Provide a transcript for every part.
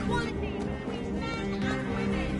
equality between men and women.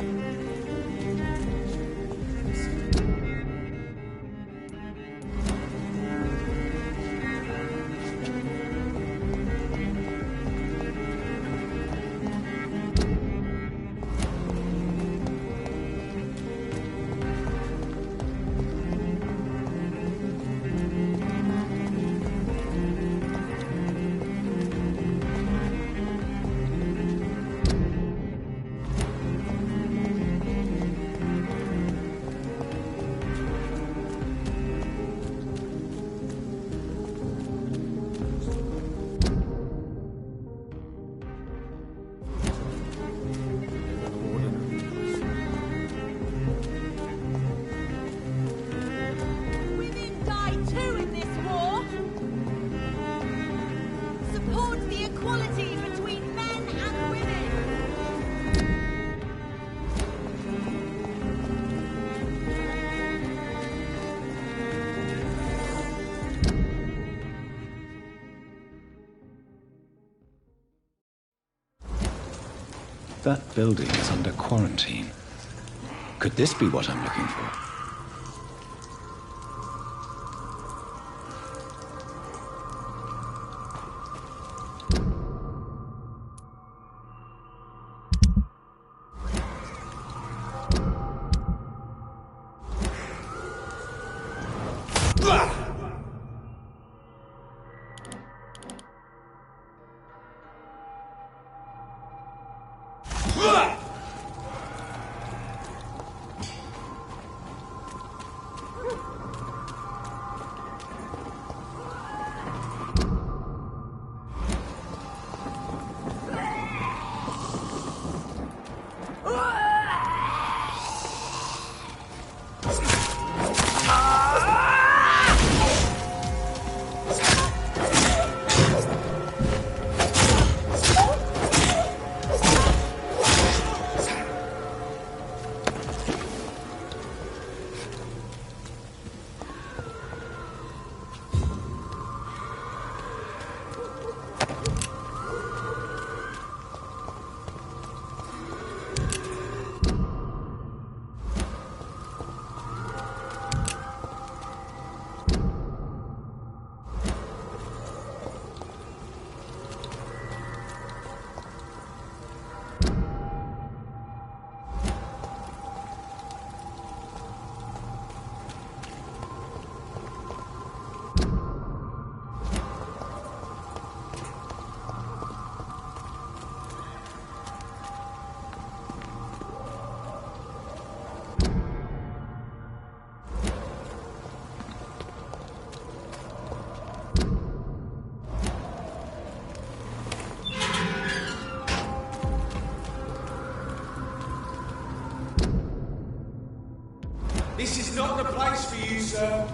Women die too in this war. Support the equality between men and women. That building is under quarantine. Could this be what I'm looking for? This is not the place for you, sir.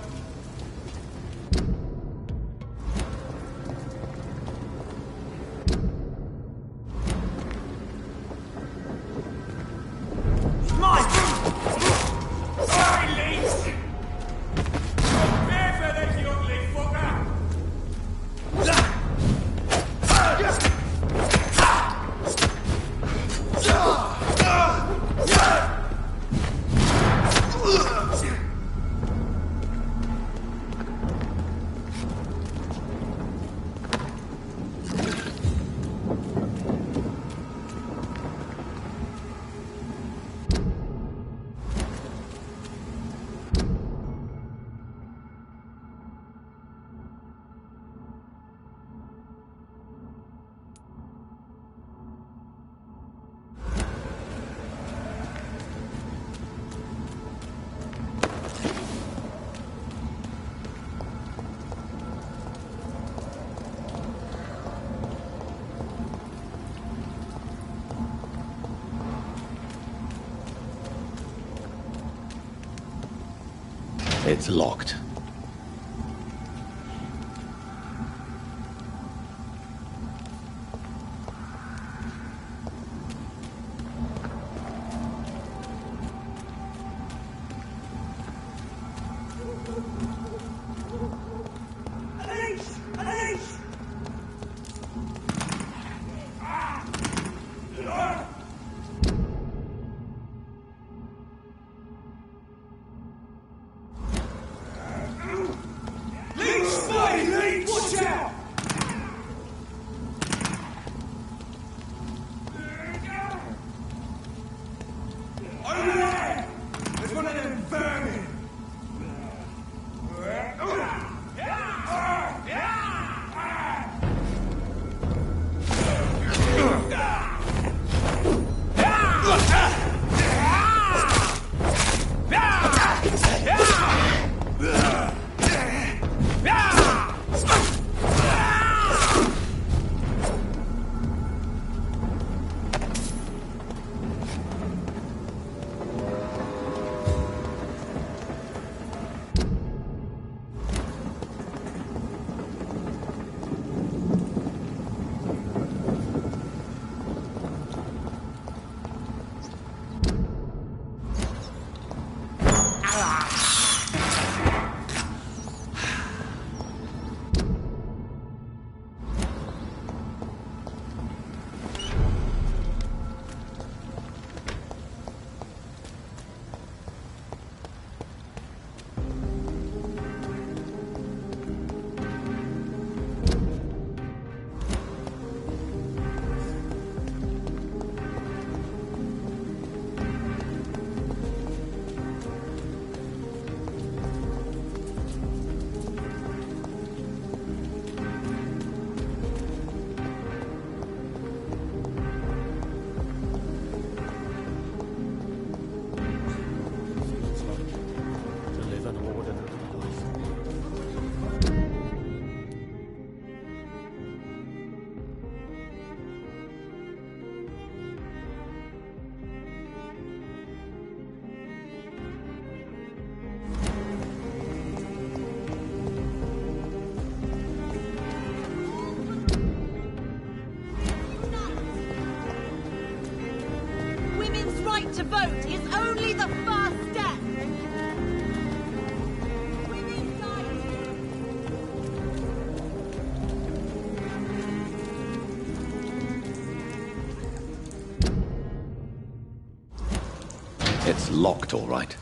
It's locked. to vote is only the first step. Women die. It's locked, all right.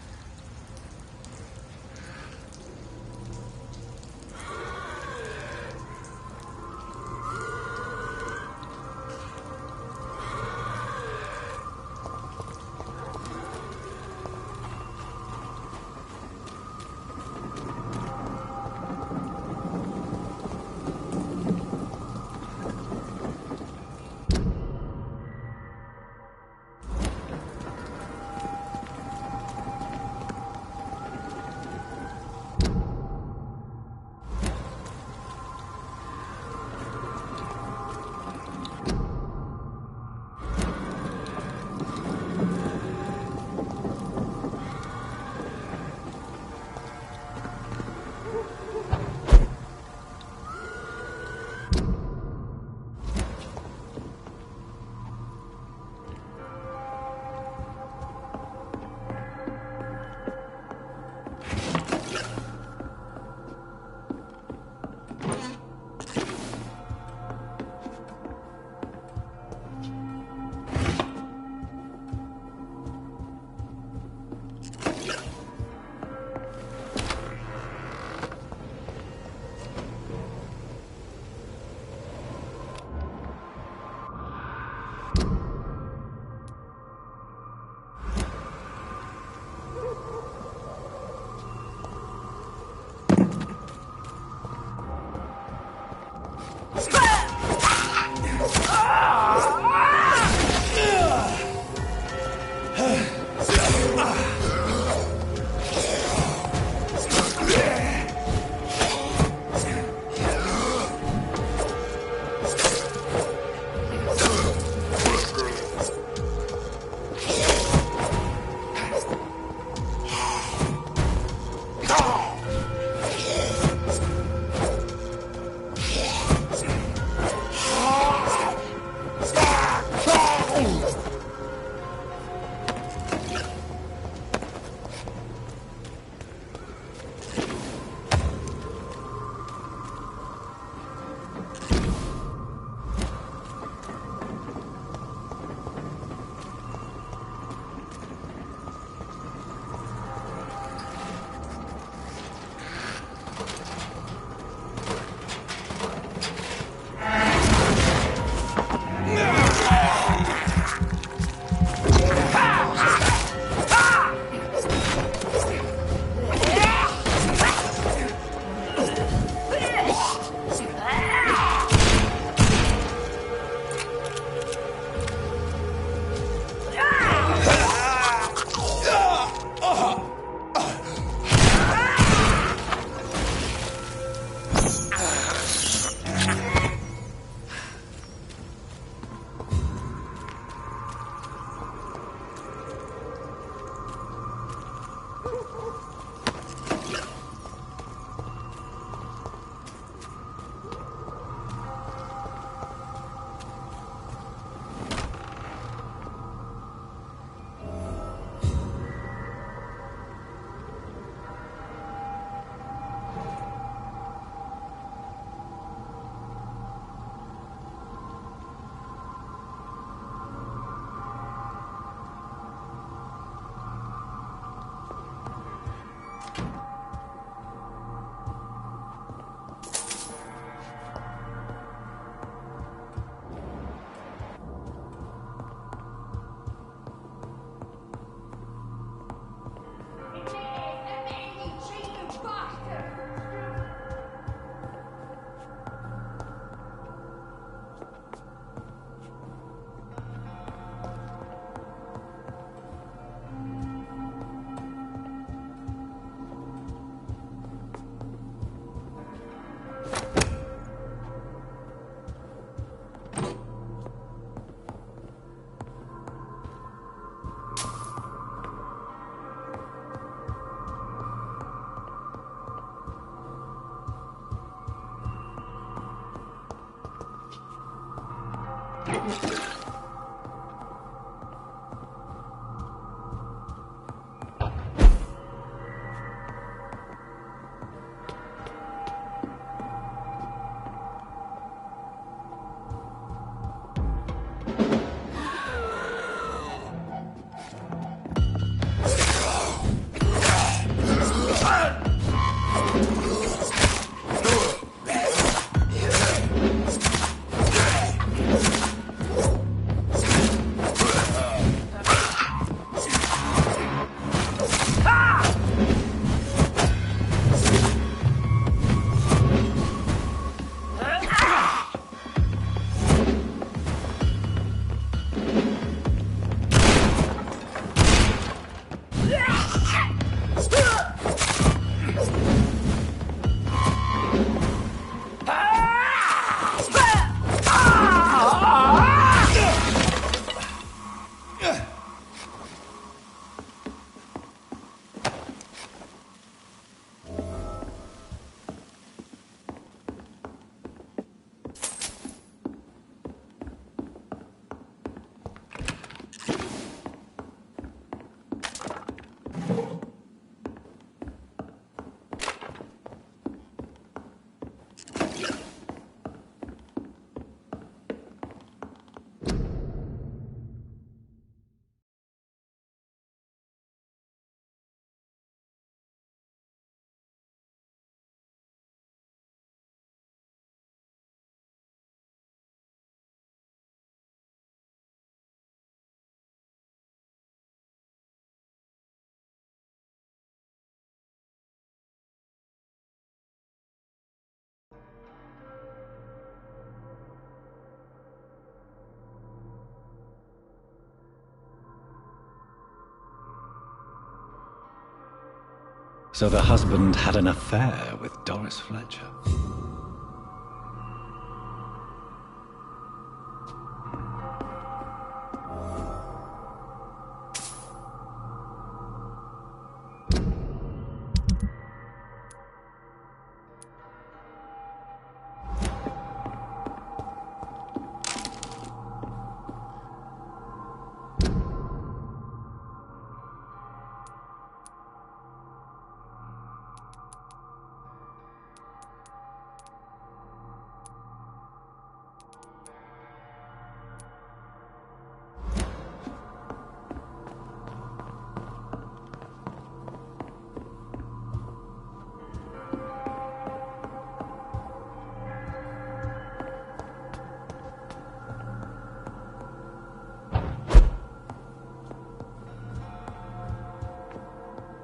So the husband had an affair with Doris Fletcher.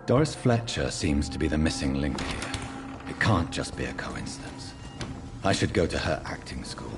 Doris Fletcher seems to be the missing link here. It can't just be a coincidence. I should go to her acting school.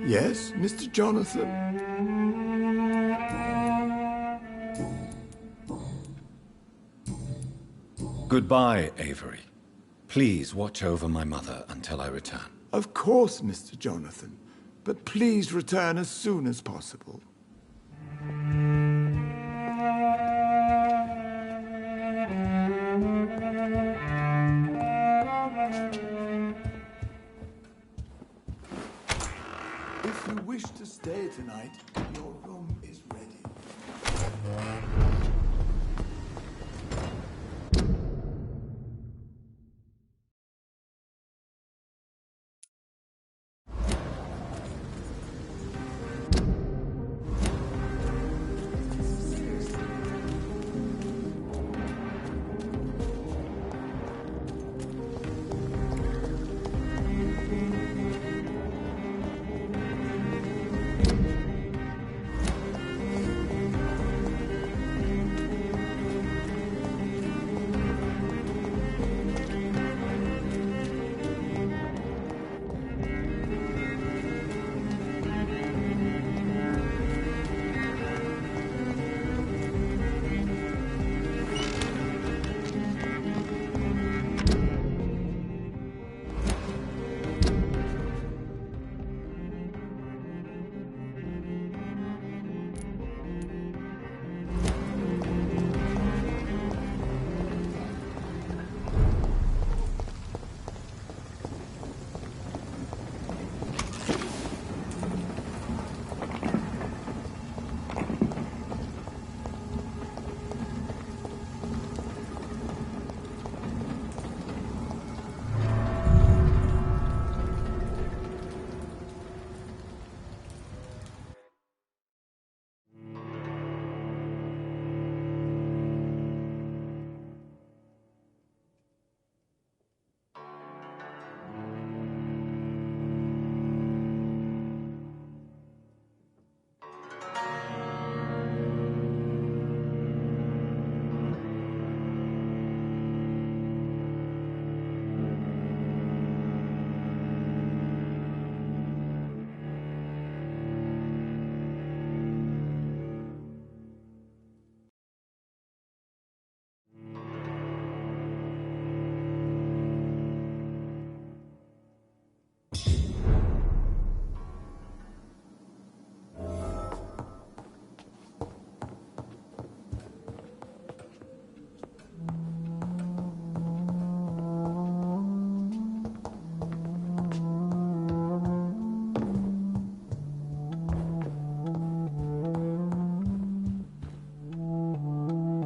Yes, Mr. Jonathan? Goodbye, Avery. Please watch over my mother until I return. Of course, Mr. Jonathan. But please return as soon as possible. If you wish to stay tonight, your room is ready.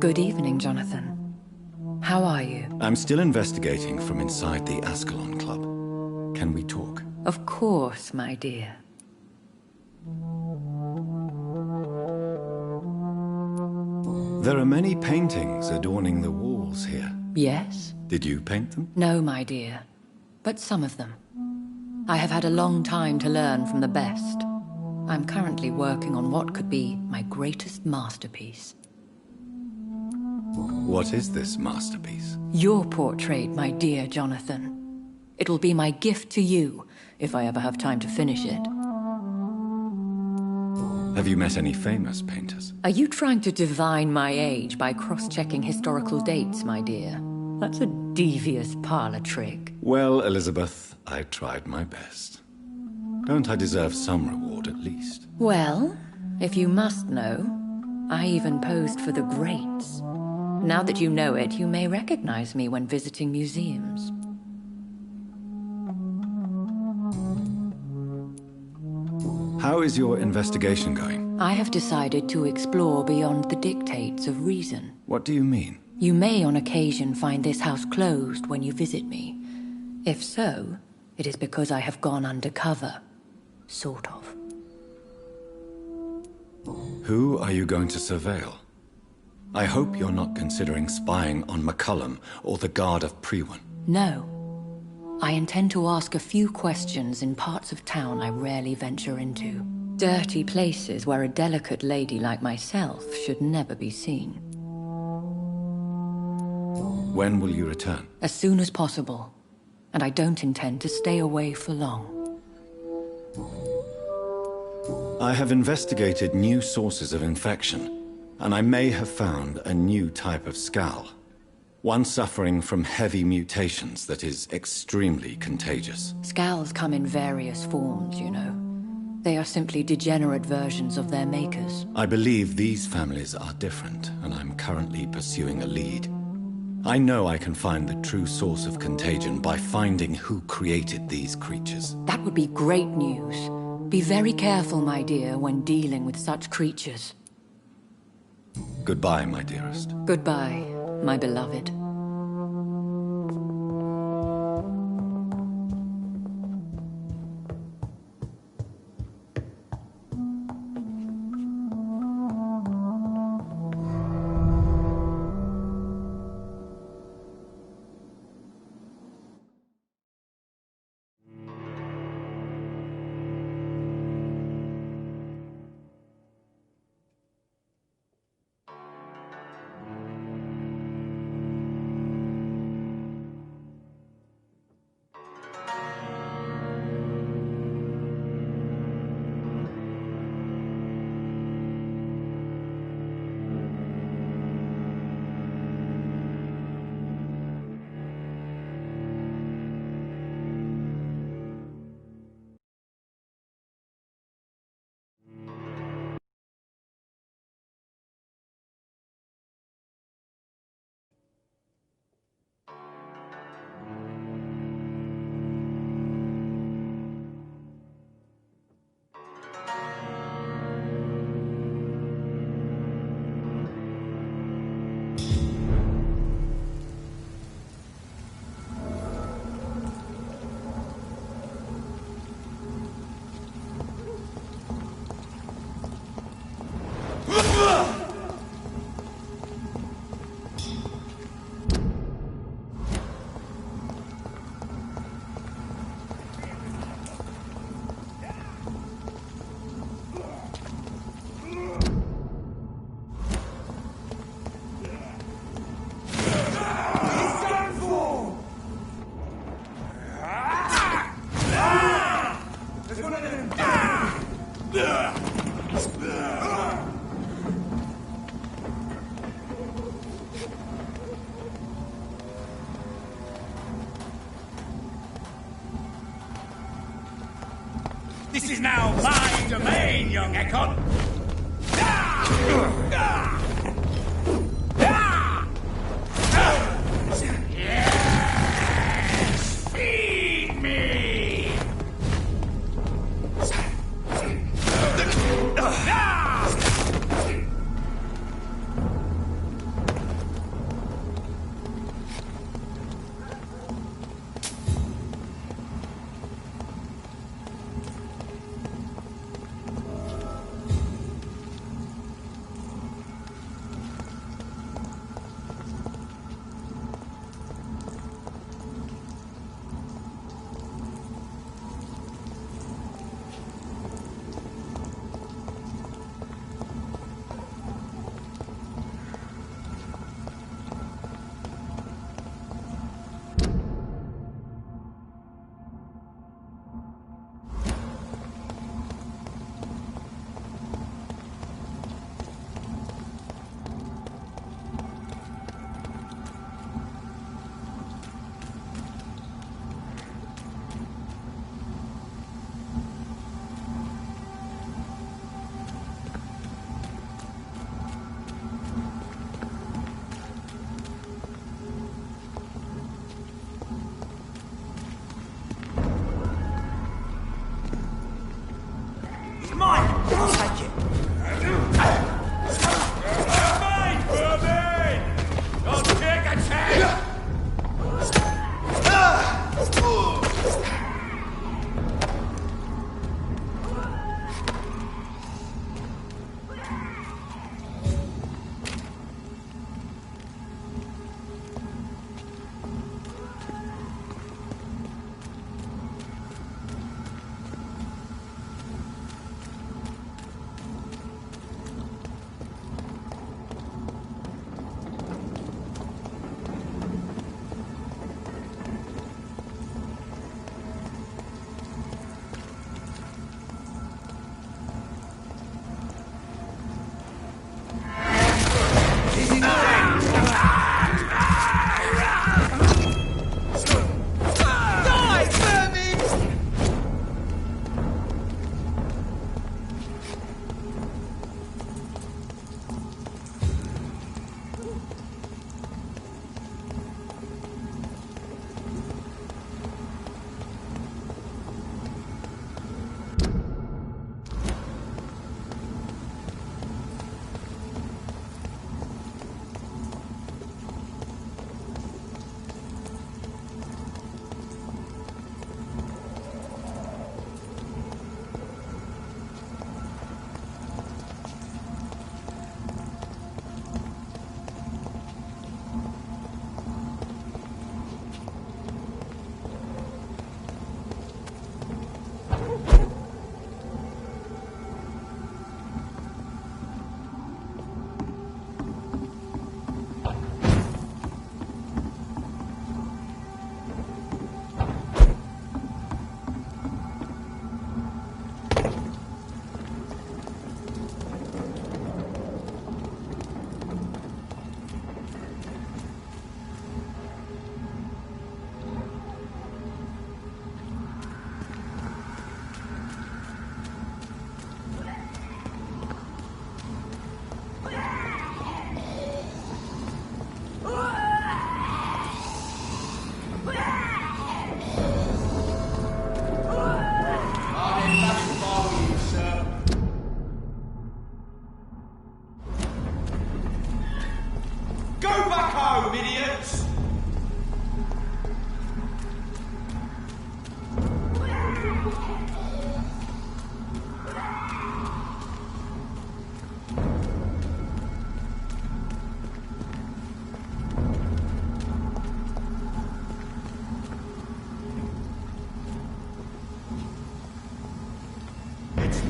Good evening, Jonathan. How are you? I'm still investigating from inside the Ascalon Club. Can we talk? Of course, my dear. There are many paintings adorning the walls here. Yes? Did you paint them? No, my dear. But some of them. I have had a long time to learn from the best. I'm currently working on what could be my greatest masterpiece. What is this masterpiece? Your portrait, my dear Jonathan. It'll be my gift to you, if I ever have time to finish it. Have you met any famous painters? Are you trying to divine my age by cross-checking historical dates, my dear? That's a devious parlor trick. Well, Elizabeth, I tried my best. Don't I deserve some reward at least? Well, if you must know, I even posed for the greats. Now that you know it, you may recognize me when visiting museums. How is your investigation going? I have decided to explore beyond the dictates of reason. What do you mean? You may on occasion find this house closed when you visit me. If so, it is because I have gone undercover. Sort of. Who are you going to surveil? I hope you're not considering spying on McCullum or the Guard of Prewan. No. I intend to ask a few questions in parts of town I rarely venture into. Dirty places where a delicate lady like myself should never be seen. When will you return? As soon as possible. And I don't intend to stay away for long. I have investigated new sources of infection, and I may have found a new type of scowl. One suffering from heavy mutations that is extremely contagious. Scowls come in various forms, you know. They are simply degenerate versions of their makers. I believe these families are different, and I'm currently pursuing a lead. I know I can find the true source of contagion by finding who created these creatures. That would be great news. Be very careful, my dear, when dealing with such creatures. Goodbye, my dearest. Goodbye, my beloved. This is now my domain, young Ekon! Yes! Feed me!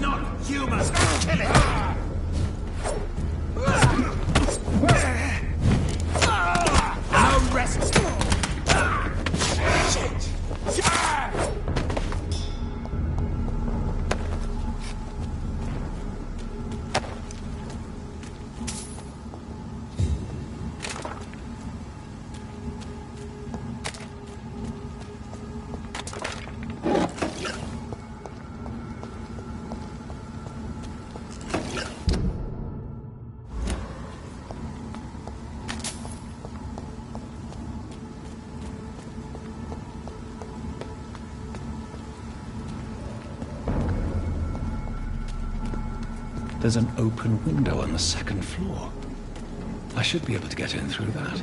not human! Kill it! No rest! There's an open window on the second floor. I should be able to get in through that.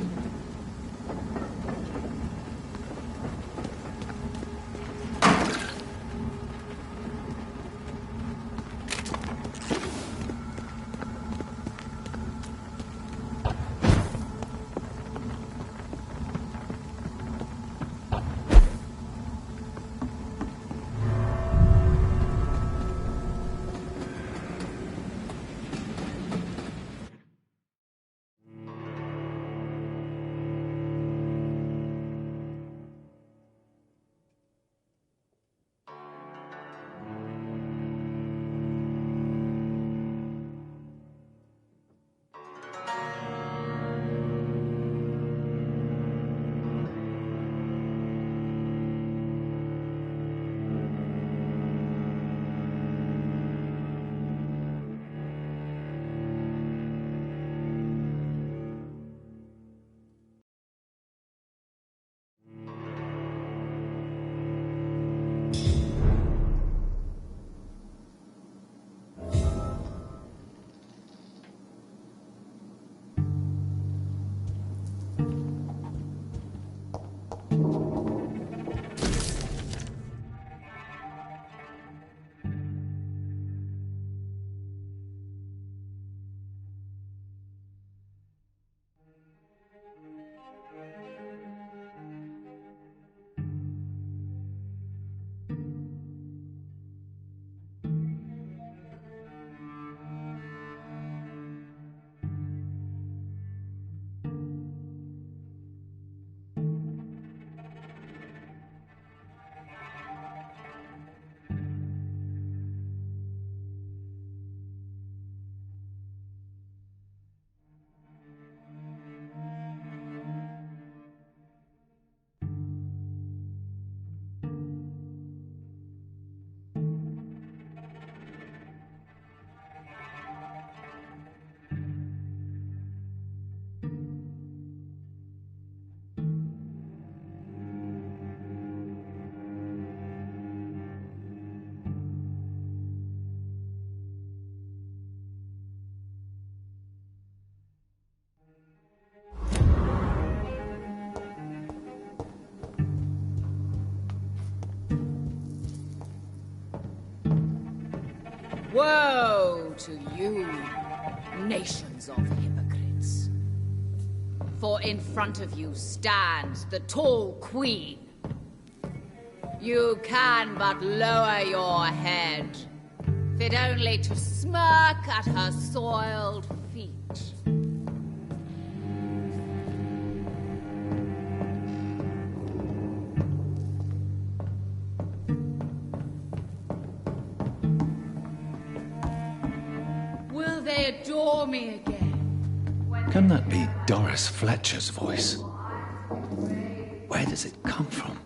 Woe to you, nations of hypocrites. For in front of you stands the tall queen. You can but lower your head, fit only to smirk at her soiled feet. Will they adore me again? Can that be Doris Fletcher's voice? Where does it come from?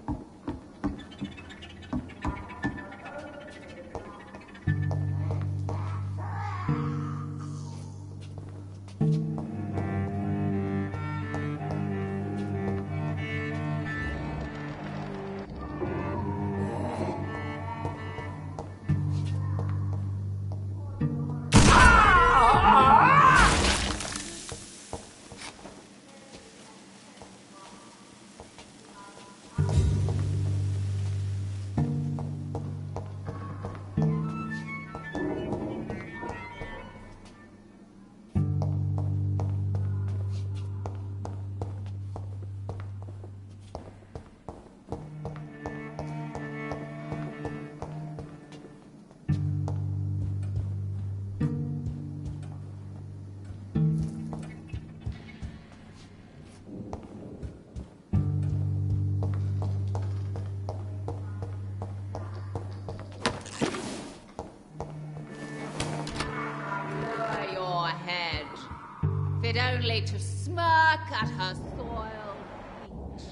fit only to smirk at her soiled feet.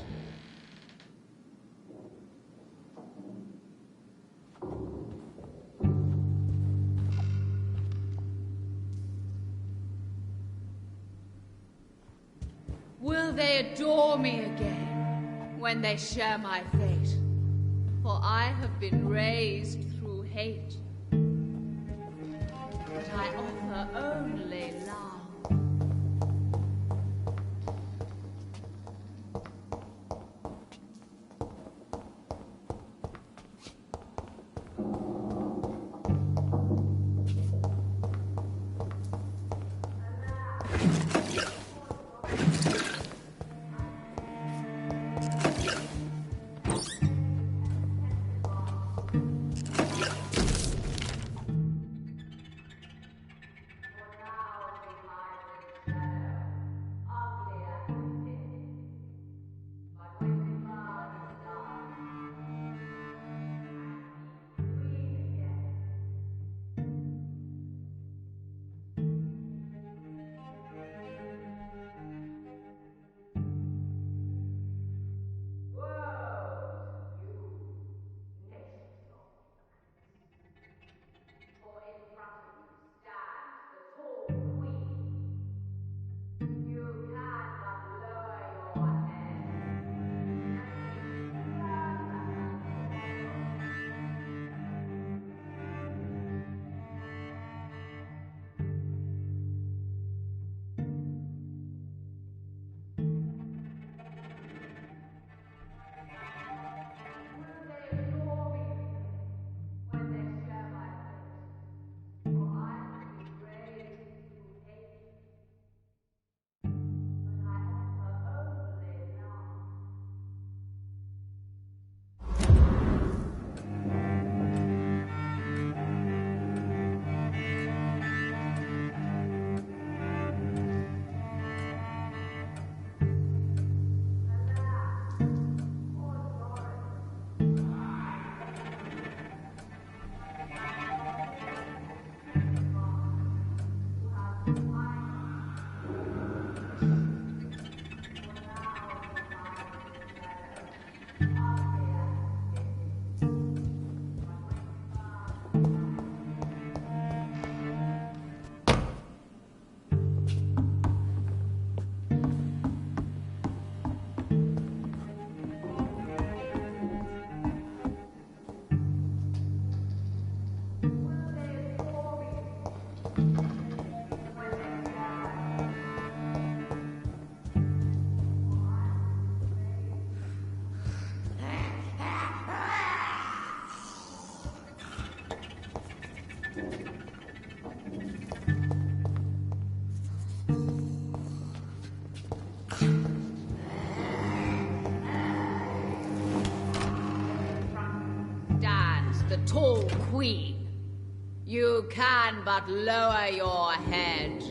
Will they adore me again when they share my fate? For I have been raised through hate. But I offer only love. The tall queen. You can but lower your head,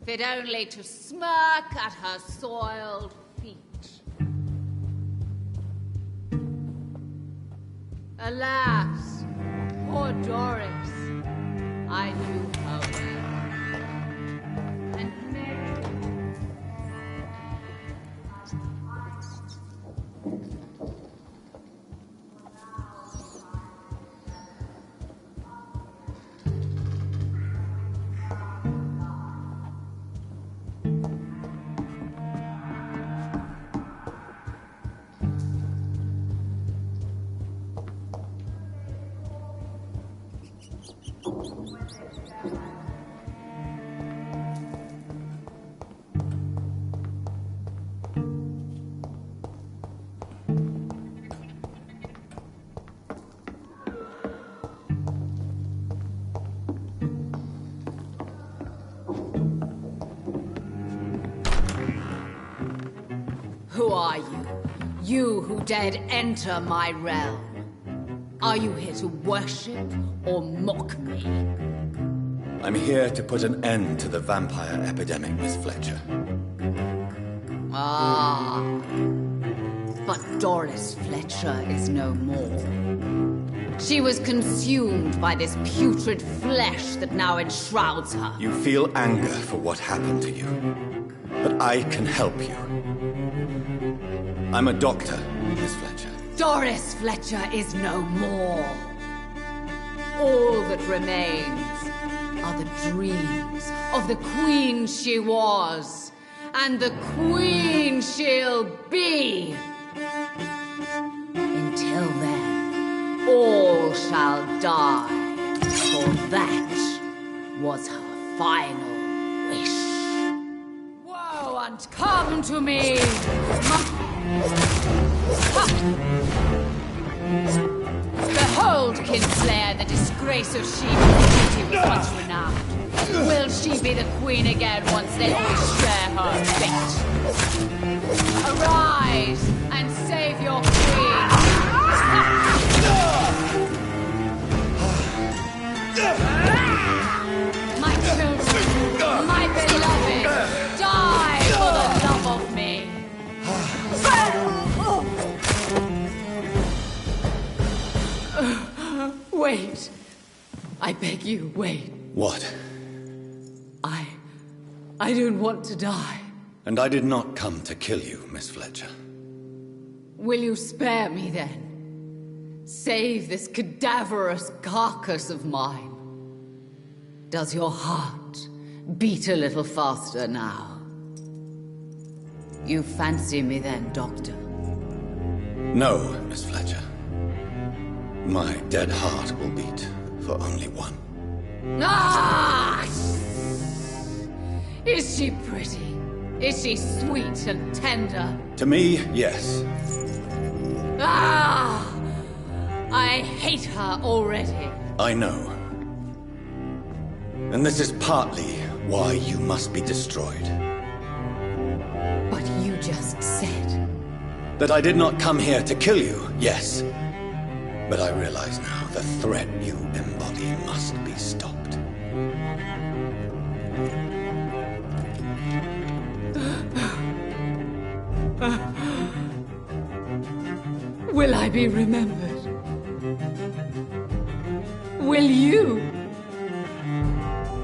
fit only to smirk at her soiled feet. Alas, poor Doris, I knew her well. And Mary. Who are you? You who dared enter my realm? Are you here to worship or mock me? I'm here to put an end to the vampire epidemic, Miss Fletcher. Ah. But Doris Fletcher is no more. She was consumed by this putrid flesh that now enshrouds her. You feel anger for what happened to you. But I can help you. I'm a doctor, Miss Fletcher. Doris Fletcher is no more. All that remains are the dreams of the queen she was, and the queen she'll be. Until then, all shall die, for that was her final wish. Woe and come to me! Behold, Kinslayer, the disgrace of she whose beauty was once renowned. Will she be the queen again once they all share her fate? Arise and save your queen! My children, my beloved, die for the love of me! Wait. I beg you, wait. What? I don't want to die. And I did not come to kill you, Miss Fletcher. Will you spare me then? Save this cadaverous carcass of mine. Does your heart beat a little faster now? You fancy me then, Doctor? No, Miss Fletcher. My dead heart will beat for only one. Ah! Is she pretty? Is she sweet and tender? To me, yes. Ah! I hate her already. I know. And this is partly why you must be destroyed. But you just said... That I did not come here to kill you, yes. But I realize now the threat you embody must be stopped. Will I be remembered? Will you?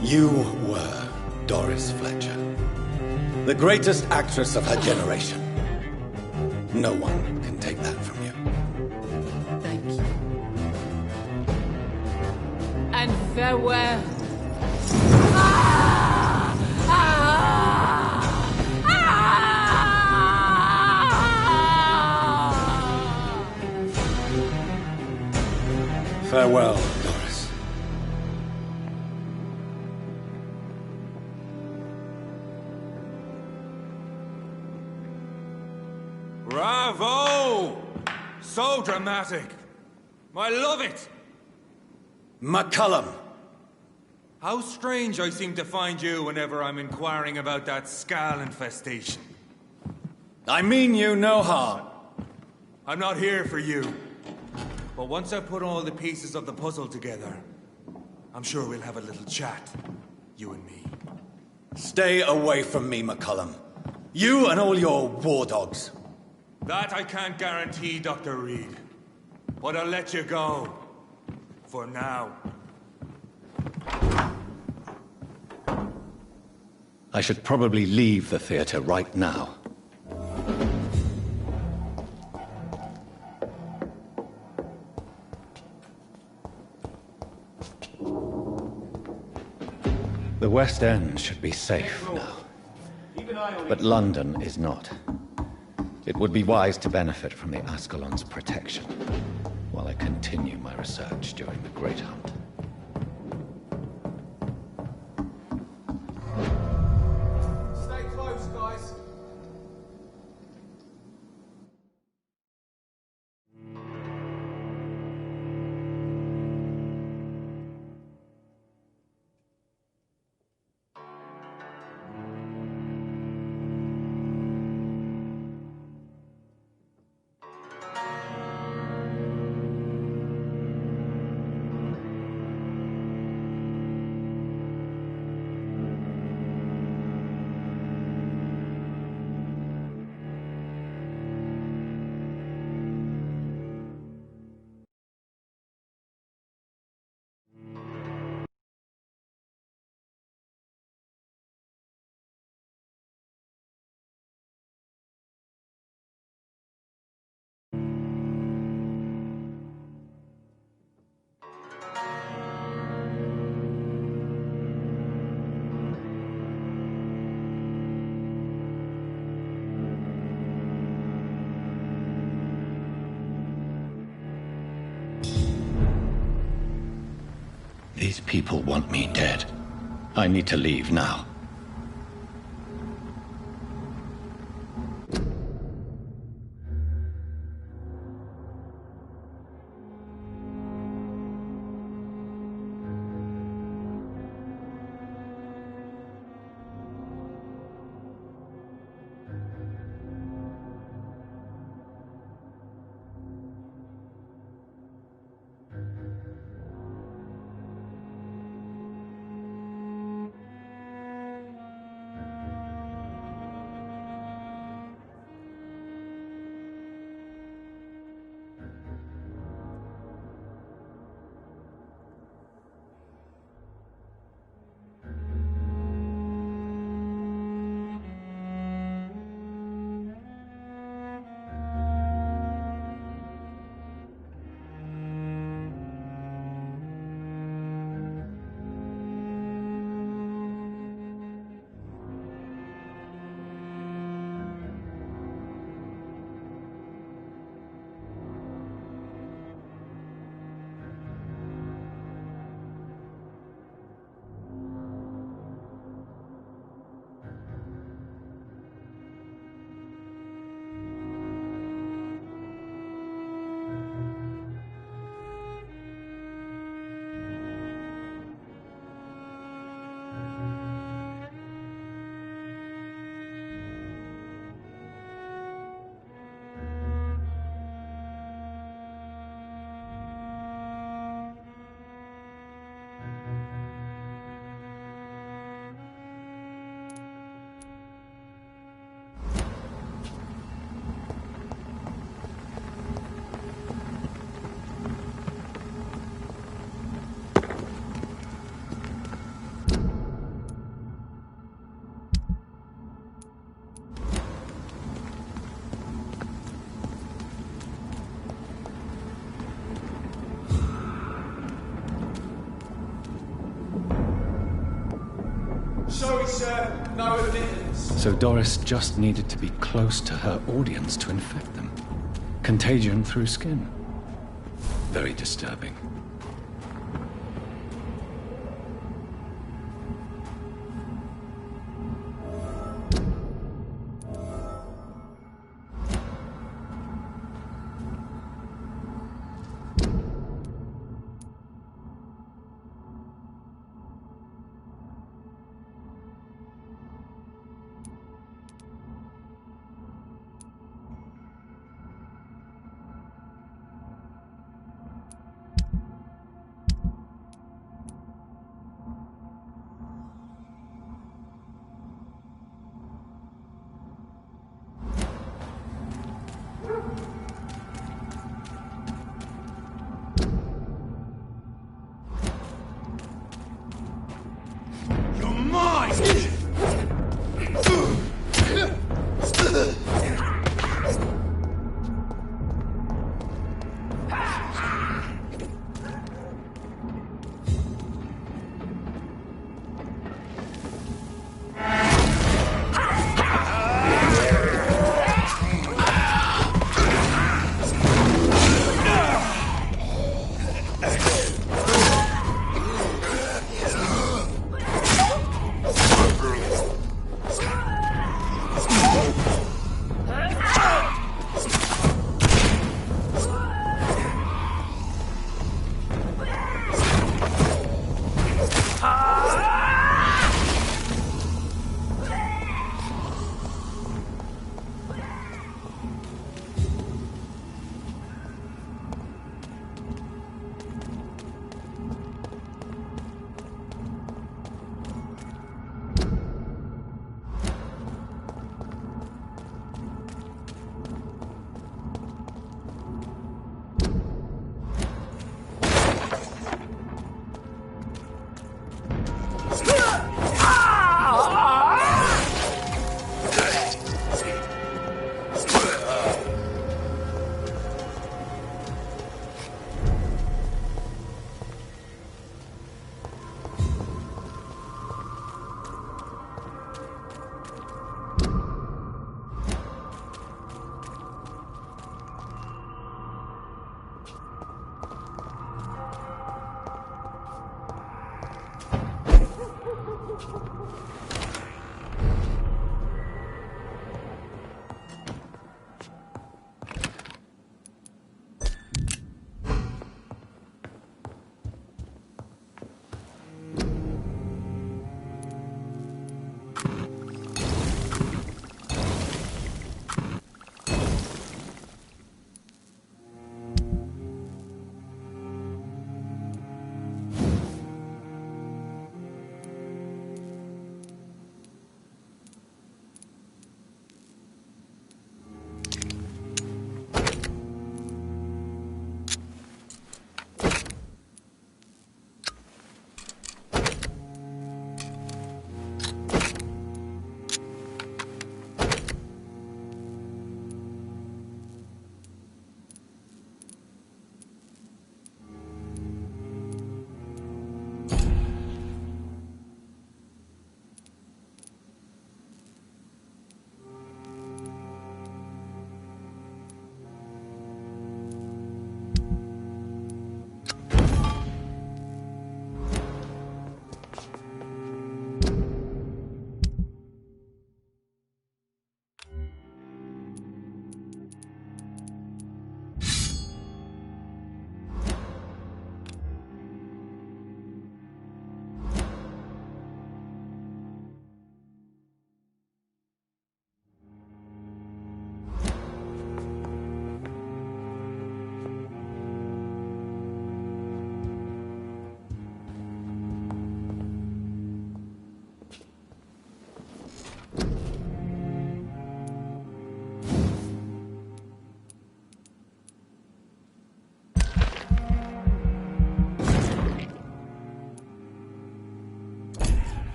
You were Doris Fletcher. The greatest actress of her generation. No one can take that from you. Thank you. And farewell. Ah! Ah! Ah! Farewell, Doris. Bravo! So dramatic. I love it. McCullum! How strange I seem to find you whenever I'm inquiring about that Skal infestation. I mean you no harm. I'm not here for you. But once I put all the pieces of the puzzle together, I'm sure we'll have a little chat, you and me. Stay away from me, McCullum. You and all your war dogs. That I can't guarantee, Dr. Reed. But I'll let you go. For now. I should probably leave the theater right now. The West End should be safe now. But London is not. It would be wise to benefit from the Ascalon's protection while I continue my research during the Great Hunt. Stay close, guys. These people want me dead. I need to leave now. Sorry, sir. No admittance. So Doris just needed to be close to her audience to infect them. Contagion through skin. Very disturbing.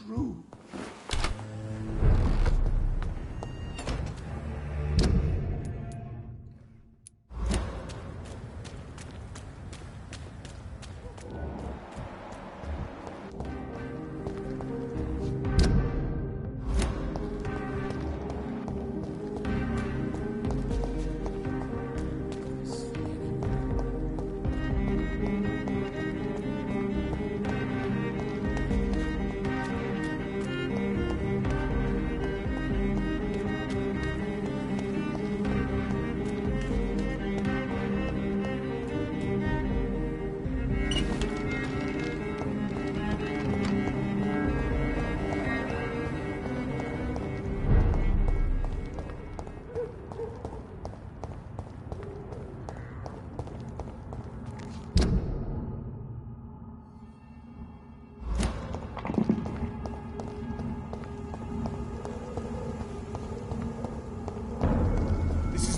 true.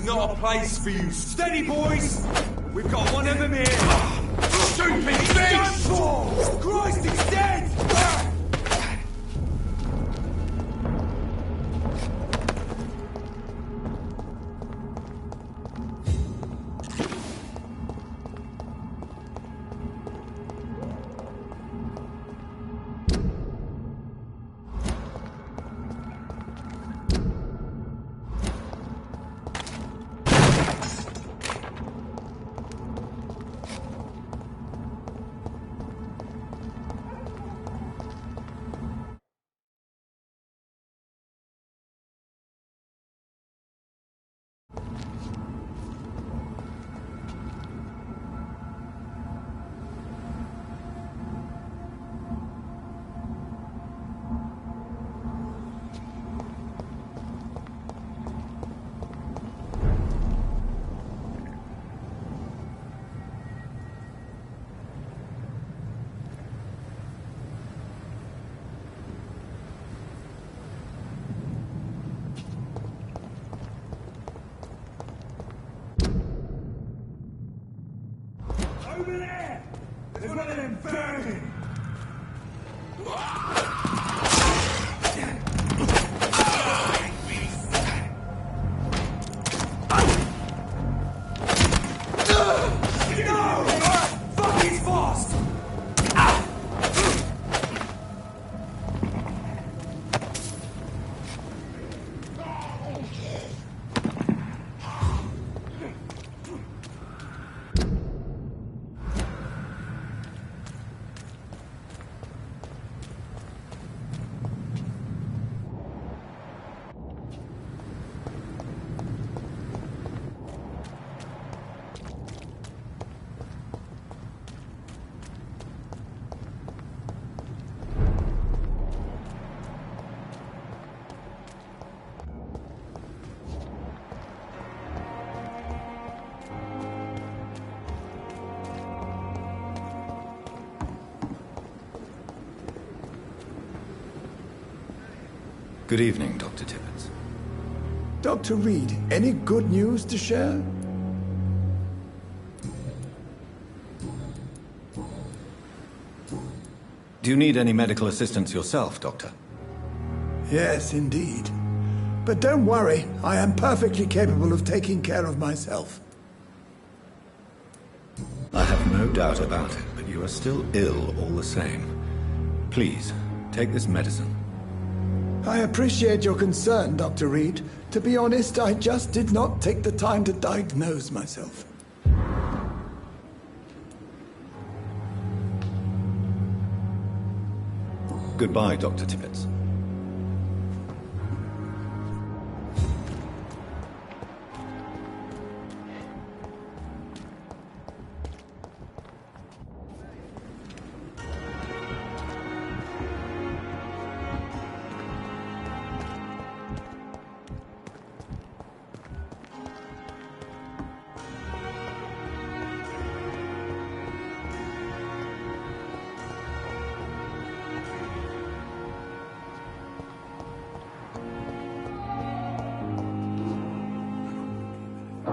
Not a place for you. Steady, boys! We've got one of them here. Stupid thing! Done for! Christ, he's dead! Over there! There's one of them burning! No! Fuck, he's fast! Good evening, Dr. Tibbets. Dr. Reed, any good news to share? Do you need any medical assistance yourself, Doctor? Yes, indeed. But don't worry, I am perfectly capable of taking care of myself. I have no doubt about it, but you are still ill all the same. Please, take this medicine. I appreciate your concern, Dr. Reed. To be honest, I just did not take the time to diagnose myself. Goodbye, Dr. Tibbets.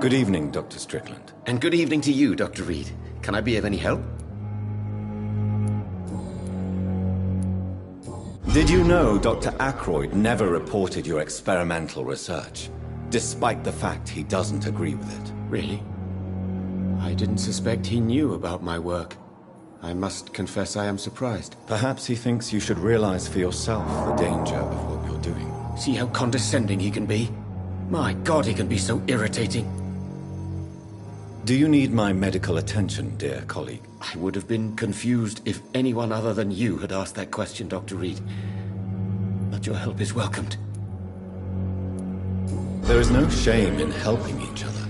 Good evening, Dr. Strickland. And good evening to you, Dr. Reed. Can I be of any help? Did you know Dr. Ackroyd never reported your experimental research, despite the fact he doesn't agree with it? Really? I didn't suspect he knew about my work. I must confess I am surprised. Perhaps he thinks you should realize for yourself the danger of what you're doing. See how condescending he can be? My God, he can be so irritating. Do you need my medical attention, dear colleague? I would have been confused if anyone other than you had asked that question, Dr. Reed. But your help is welcomed. There is no shame in helping each other.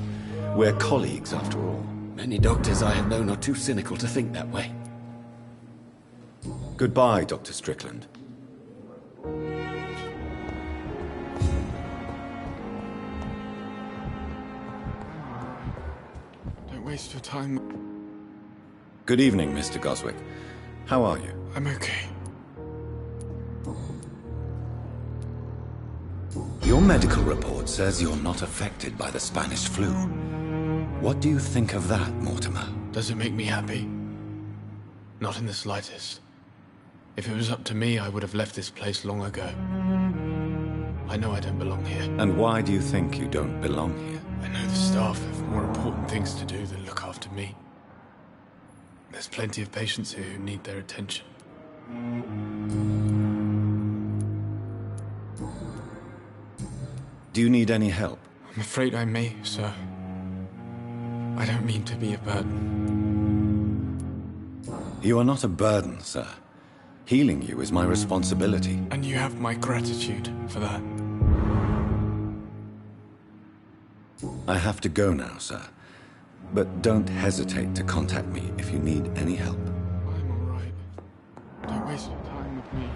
We're colleagues, after all. Many doctors I have known are too cynical to think that way. Goodbye, Dr. Strickland. Don't waste your time. Good evening, Mr. Goswick. How are you? I'm okay. Your medical report says you're not affected by the Spanish flu. What do you think of that, Mortimer? Does it make me happy? Not in the slightest. If it was up to me, I would have left this place long ago. I know I don't belong here. And why do you think you don't belong here? I know the staff have more important things to do than look after me. There's plenty of patients here who need their attention. Do you need any help? I'm afraid I may, sir. I don't mean to be a burden. You are not a burden, sir. Healing you is my responsibility. And you have my gratitude for that. I have to go now, sir. But don't hesitate to contact me if you need any help. I'm all right. Don't waste your time with me.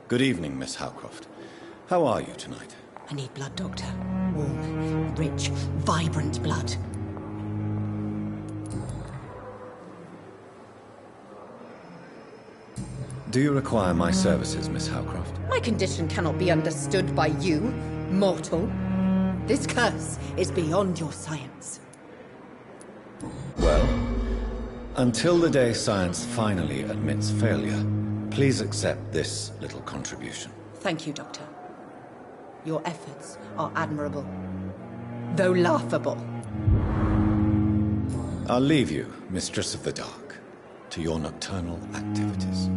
Good evening, Miss Howcroft. How are you tonight? I need blood, Doctor. Warm, rich, vibrant blood. Do you require my services, Miss Howcroft? My condition cannot be understood by you, mortal. This curse is beyond your science. Well, until the day science finally admits failure, please accept this little contribution. Thank you, Doctor. Your efforts are admirable, though laughable. I'll leave you, Mistress of the Dark, to your nocturnal activities.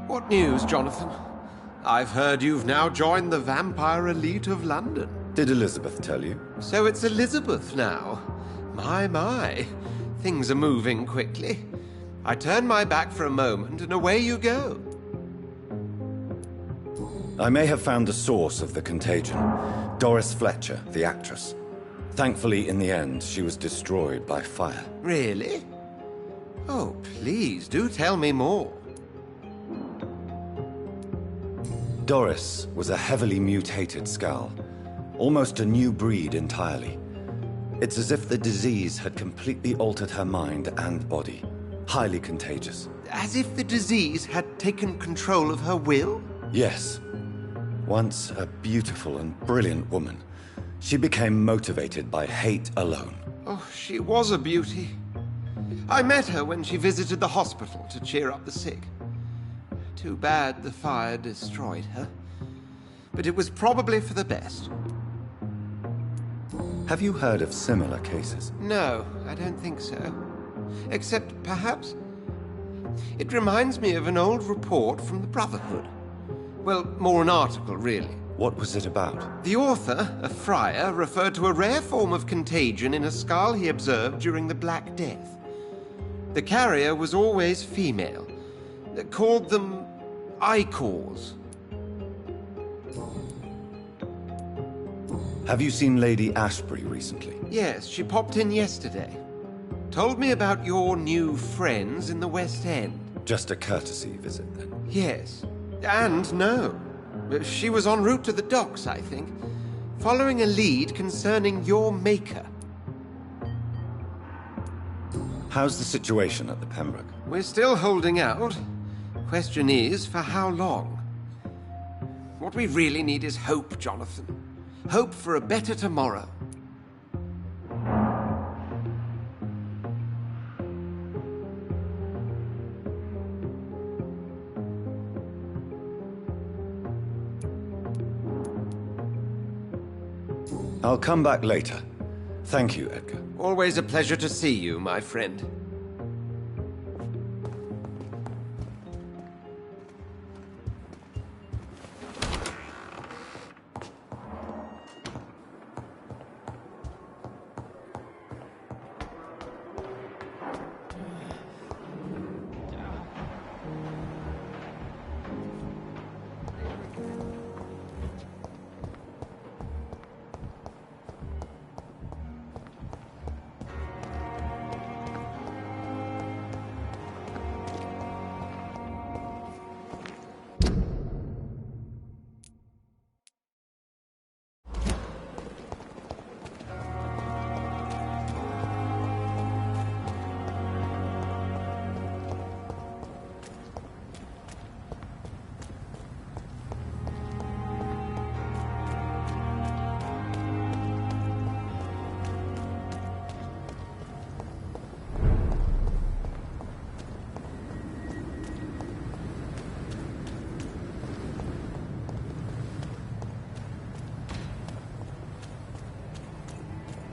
What news, Jonathan? I've heard you've now joined the vampire elite of London. Did Elizabeth tell you? So it's Elizabeth now. My. Things are moving quickly. I turn my back for a moment and away you go. I may have found the source of the contagion. Doris Fletcher, the actress. Thankfully, in the end, she was destroyed by fire. Really? Oh, please, do tell me more. Doris was a heavily mutated skull. Almost a new breed entirely. It's as if the disease had completely altered her mind and body. Highly contagious. As if the disease had taken control of her will? Yes. Once a beautiful and brilliant woman, she became motivated by hate alone. Oh, she was a beauty. I met her when she visited the hospital to cheer up the sick. Too bad the fire destroyed her. But it was probably for the best. Have you heard of similar cases? No, I don't think so. Except, perhaps, it reminds me of an old report from the Brotherhood. Well, more an article, really. What was it about? The author, a friar, referred to a rare form of contagion in a skull he observed during the Black Death. The carrier was always female. They called them icors. Have you seen Lady Ashbury recently? Yes, she popped in yesterday. Told me about your new friends in the West End. Just a courtesy visit, then? Yes. And no. She was en route to the docks, I think, following a lead concerning your maker. How's the situation at the Pembroke? We're still holding out. Question is, for how long? What we really need is hope, Jonathan. Hope for a better tomorrow. I'll come back later. Thank you, Edgar. Always a pleasure to see you, my friend.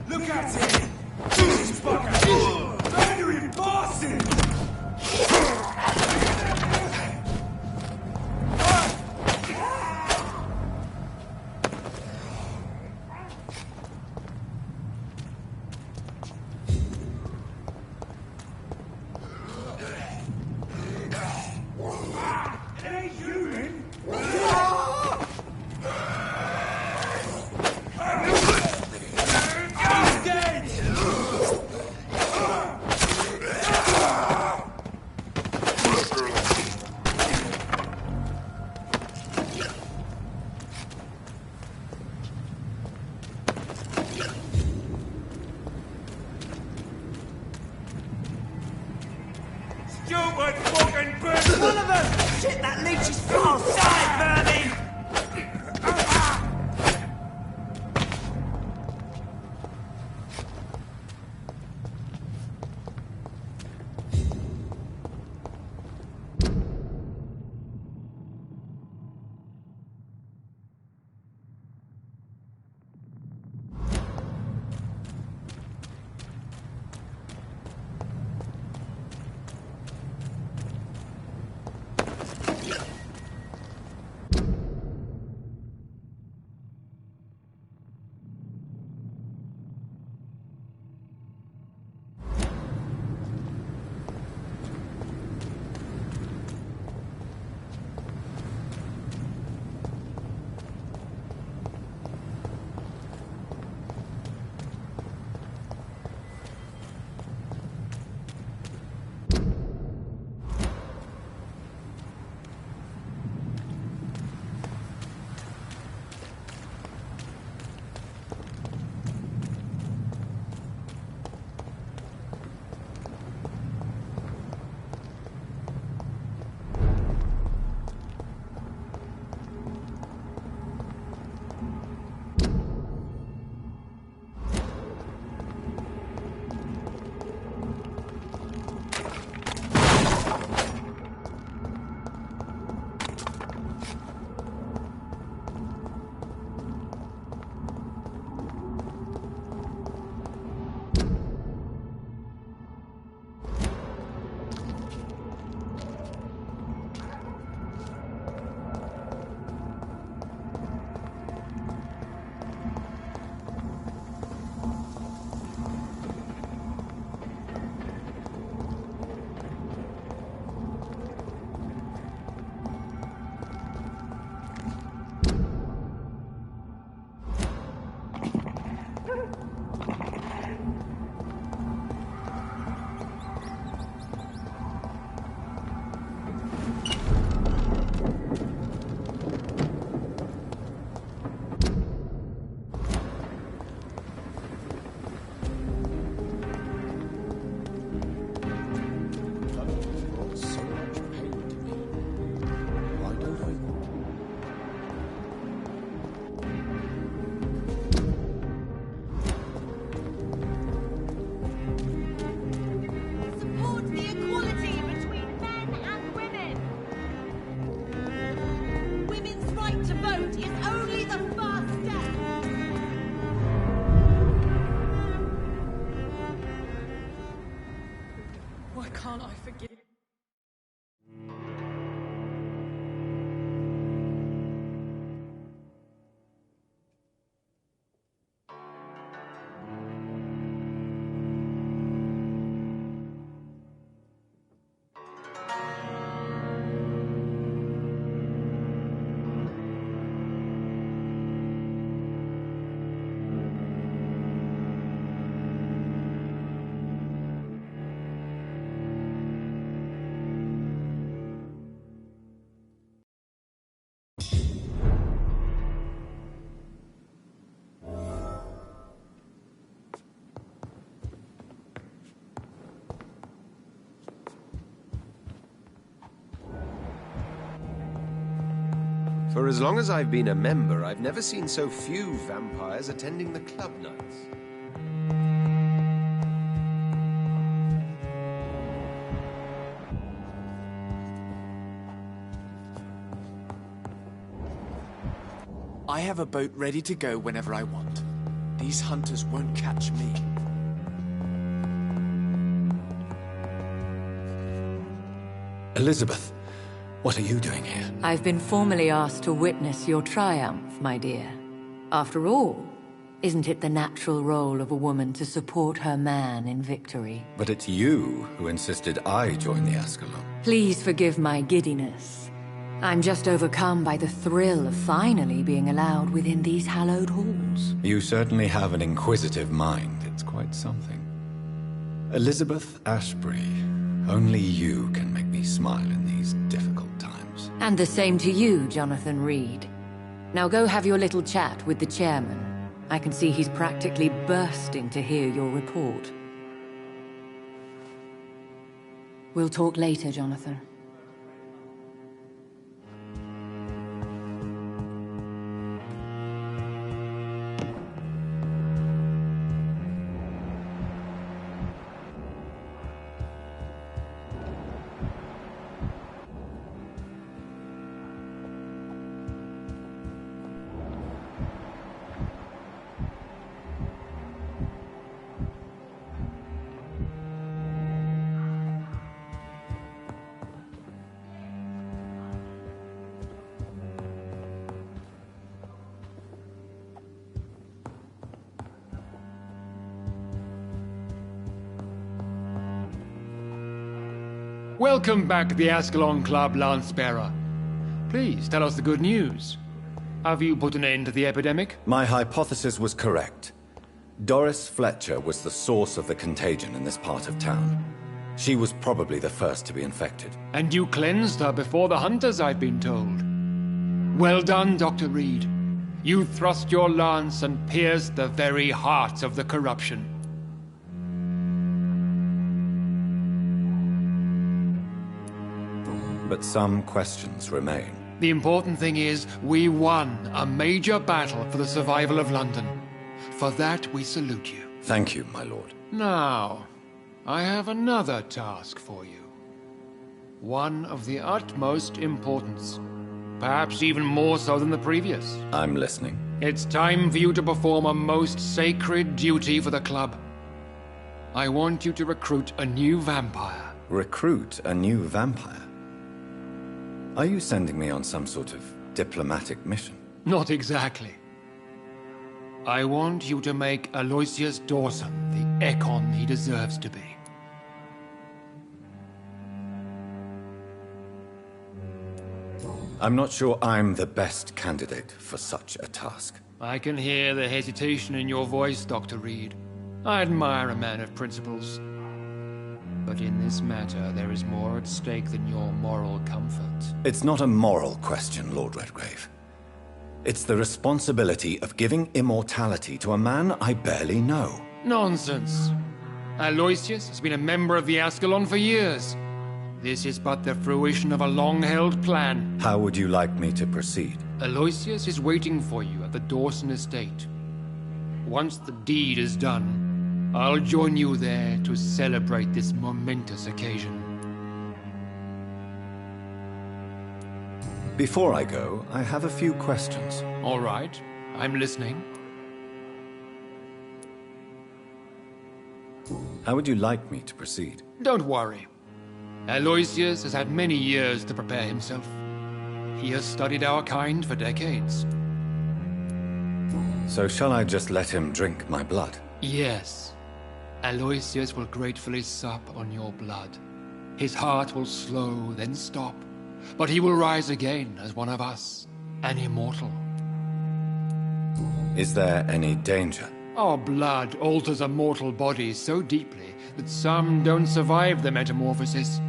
Look at him! This fucker! Murdering bastard! It ain't human! Stupid fucking bitch! One of them! Shit, that leech is far side, vermin! Support the equality between men and women. Women's right to vote is only the first step. Why can't I forgive? For as long as I've been a member, I've never seen so few vampires attending the club nights. I have a boat ready to go whenever I want. These hunters won't catch me. Elizabeth, what are you doing here? I've been formally asked to witness your triumph, my dear. After all, isn't it the natural role of a woman to support her man in victory? But it's you who insisted I join the Ascalon. Please forgive my giddiness. I'm just overcome by the thrill of finally being allowed within these hallowed halls. You certainly have an inquisitive mind. It's quite something. Elizabeth Ashbury, only you can make me smile in these difficult times. And the same to you, Jonathan Reed. Now go have your little chat with the chairman. I can see he's practically bursting to hear your report. We'll talk later, Jonathan. Welcome back to the Ascalon Club, Lance-Bearer. Please, tell us the good news. Have you put an end to the epidemic? My hypothesis was correct. Doris Fletcher was the source of the contagion in this part of town. She was probably the first to be infected. And you cleansed her before the hunters, I've been told. Well done, Dr. Reed. You thrust your lance and pierced the very heart of the corruption. But some questions remain. The important thing is, we won a major battle for the survival of London. For that, we salute you. Thank you, my lord. Now, I have another task for you. One of the utmost importance. Perhaps even more so than the previous. I'm listening. It's time for you to perform a most sacred duty for the club. I want you to recruit a new vampire. Recruit a new vampire? Are you sending me on some sort of diplomatic mission? Not exactly. I want you to make Aloysius Dawson the Ekon he deserves to be. I'm not sure I'm the best candidate for such a task. I can hear the hesitation in your voice, Dr. Reed. I admire a man of principles. But in this matter, there is more at stake than your moral comfort. It's not a moral question, Lord Redgrave. It's the responsibility of giving immortality to a man I barely know. Nonsense. Aloysius has been a member of the Ascalon for years. This is but the fruition of a long-held plan. How would you like me to proceed? Aloysius is waiting for you at the Dawson estate. Once the deed is done, I'll join you there to celebrate this momentous occasion. Before I go, I have a few questions. All right, I'm listening. How would you like me to proceed? Don't worry. Aloysius has had many years to prepare himself. He has studied our kind for decades. So shall I just let him drink my blood? Yes. Aloysius will gratefully sup on your blood. His heart will slow, then stop. But he will rise again as one of us, an immortal. Is there any danger? Our blood alters a mortal body so deeply that some don't survive the metamorphosis.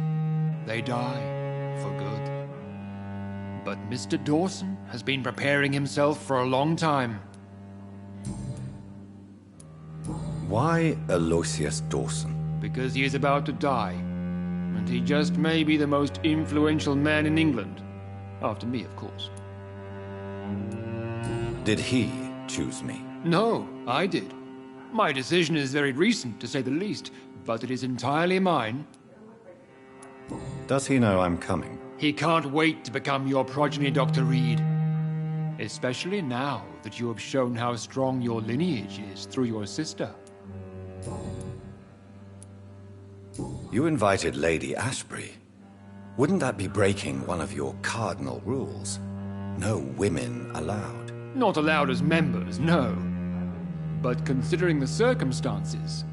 They die for good. But Mr. Dawson has been preparing himself for a long time. Why Aloysius Dawson? Because he is about to die. And he just may be the most influential man in England. After me, of course. Did he choose me? No, I did. My decision is very recent, to say the least, but it is entirely mine. Does he know I'm coming? He can't wait to become your progeny, Dr. Reed. Especially now that you have shown how strong your lineage is through your sister. You invited Lady Ashbury. Wouldn't that be breaking one of your cardinal rules? No women allowed. Not allowed as members, no. But considering the circumstances,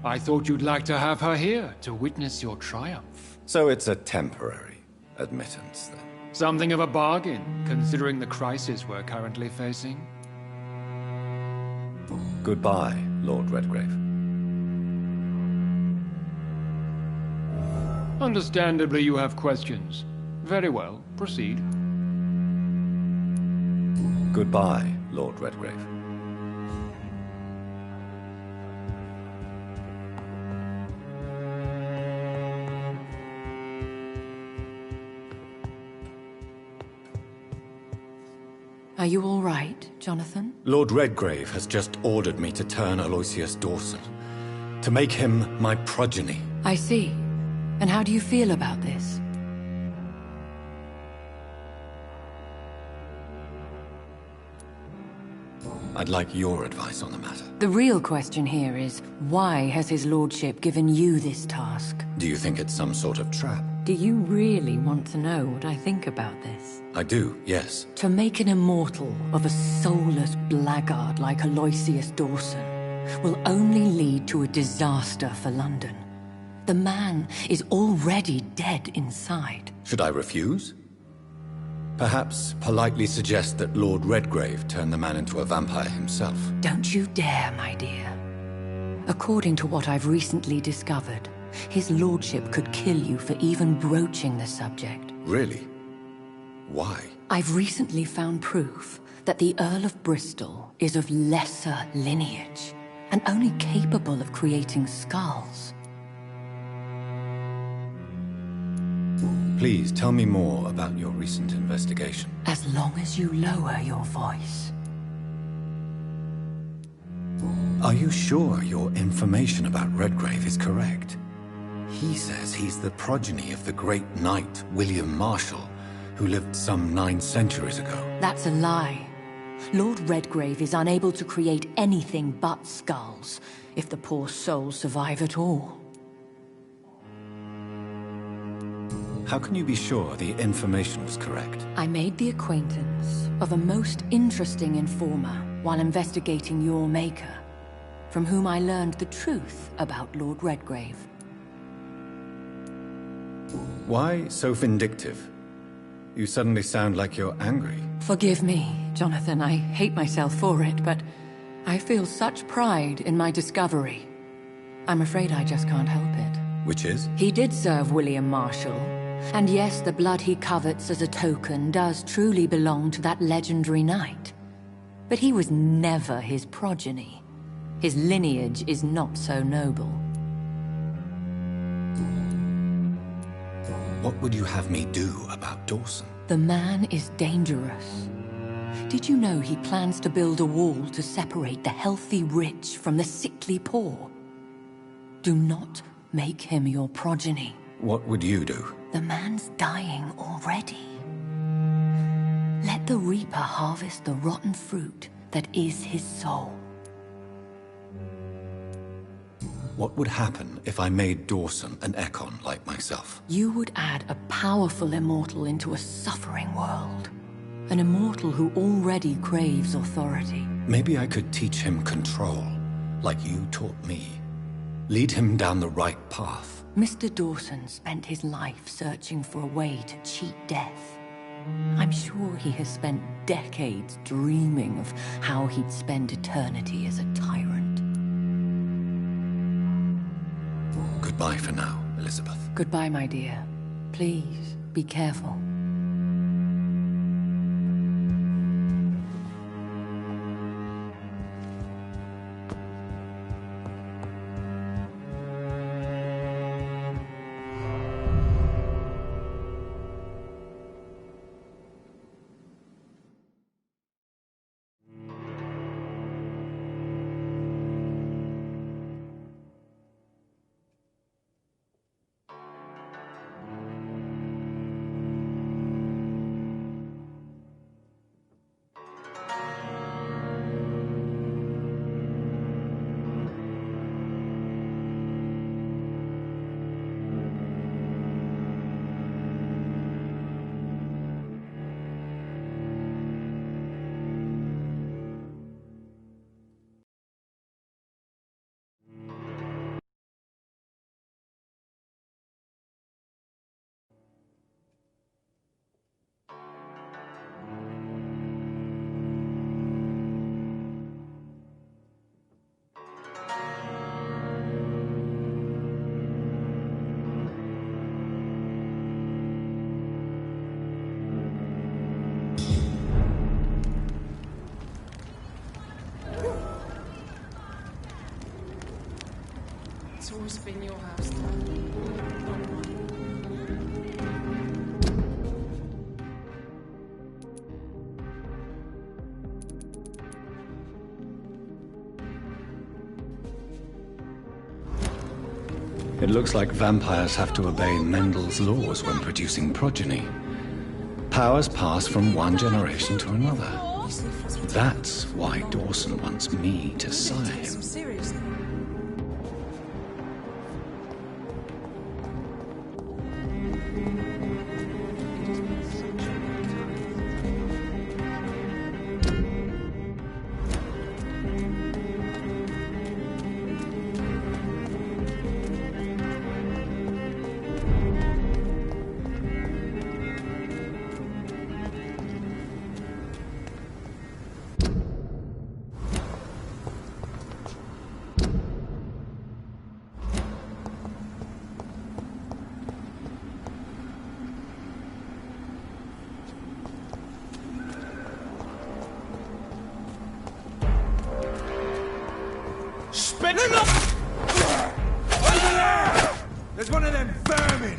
I thought you'd like to have her here to witness your triumph. So it's a temporary admittance, then? Something of a bargain, considering the crisis we're currently facing. Goodbye, Lord Redgrave. Understandably, you have questions. Very well, proceed. Goodbye, Lord Redgrave. Are you all right, Jonathan? Lord Redgrave has just ordered me to turn Aloysius Dawson, to make him my progeny. I see. And how do you feel about this? I'd like your advice on the matter. The real question here is, why has his lordship given you this task? Do you think it's some sort of trap? Do you really want to know what I think about this? I do, yes. To make an immortal of a soulless blackguard like Aloysius Dawson will only lead to a disaster for London. The man is already dead inside. Should I refuse? Perhaps politely suggest that Lord Redgrave turn the man into a vampire himself. Don't you dare, my dear. According to what I've recently discovered, his lordship could kill you for even broaching the subject. Really? Why? I've recently found proof that the Earl of Bristol is of lesser lineage and only capable of creating skulls. Please tell me more about your recent investigation. As long as you lower your voice. Are you sure your information about Redgrave is correct? He says he's the progeny of the great knight William Marshall, who lived some 9 centuries ago. That's a lie. Lord Redgrave is unable to create anything but skulls, if the poor soul survive at all. How can you be sure the information was correct? I made the acquaintance of a most interesting informer while investigating your maker, from whom I learned the truth about Lord Redgrave. Why so vindictive? You suddenly sound like you're angry. Forgive me, Jonathan. I hate myself for it, but I feel such pride in my discovery. I'm afraid I just can't help it. Which is? He did serve William Marshall. And yes, the blood he covets as a token does truly belong to that legendary knight. But he was never his progeny. His lineage is not so noble. What would you have me do about Dawson? The man is dangerous. Did you know he plans to build a wall to separate the healthy rich from the sickly poor? Do not make him your progeny. What would you do? The man's dying already. Let the reaper harvest the rotten fruit that is his soul. What would happen if I made Dawson an Ekon like myself? You would add a powerful immortal into a suffering world. An immortal who already craves authority. Maybe I could teach him control, like you taught me. Lead him down the right path. Mr. Dawson spent his life searching for a way to cheat death. I'm sure he has spent decades dreaming of how he'd spend eternity as a tyrant. Goodbye for now, Elizabeth. Goodbye, my dear. Please, be careful. It's always been your house, not mine. It looks like vampires have to obey Mendel's laws when producing progeny. Powers pass from one generation to another. That's why Dawson wants me to sire him. Seriously. Spin him up! Over there! There's one of them vermin!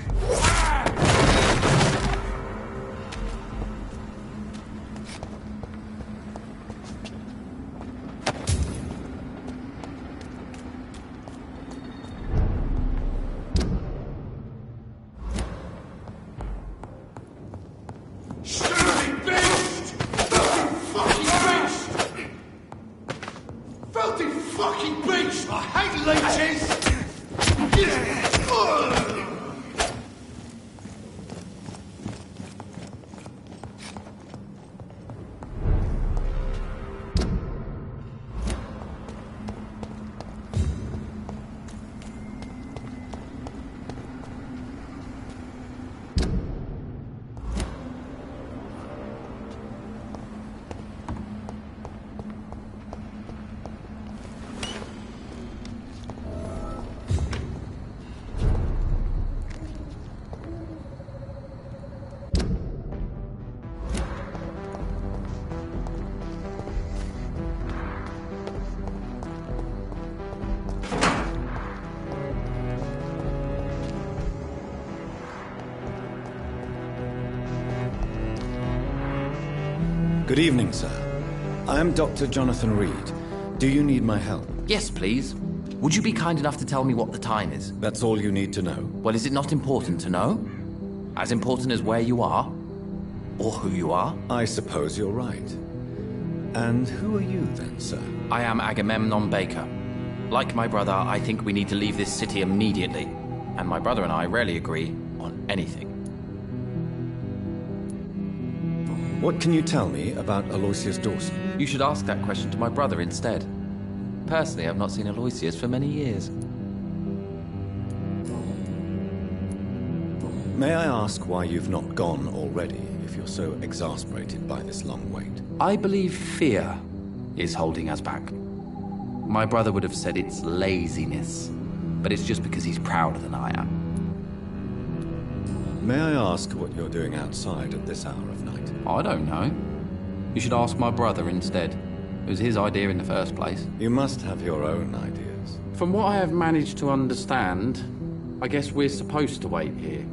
Good evening, sir. I am Dr. Jonathan Reed. Do you need my help? Yes, please. Would you be kind enough to tell me what the time is? That's all you need to know. Well, is it not important to know? As important as where you are? Or who you are? I suppose you're right. And who are you then, sir? I am Agamemnon Baker. Like my brother, I think we need to leave this city immediately. And my brother and I rarely agree on anything. What can you tell me about Aloysius Dawson? You should ask that question to my brother instead. Personally, I've not seen Aloysius for many years. May I ask why you've not gone already, if you're so exasperated by this long wait? I believe fear is holding us back. My brother would have said it's laziness, but it's just because he's prouder than I am. May I ask what you're doing outside at this hour of night? I don't know. You should ask my brother instead. It was his idea in the first place. You must have your own ideas. From what I have managed to understand, I guess we're supposed to wait here.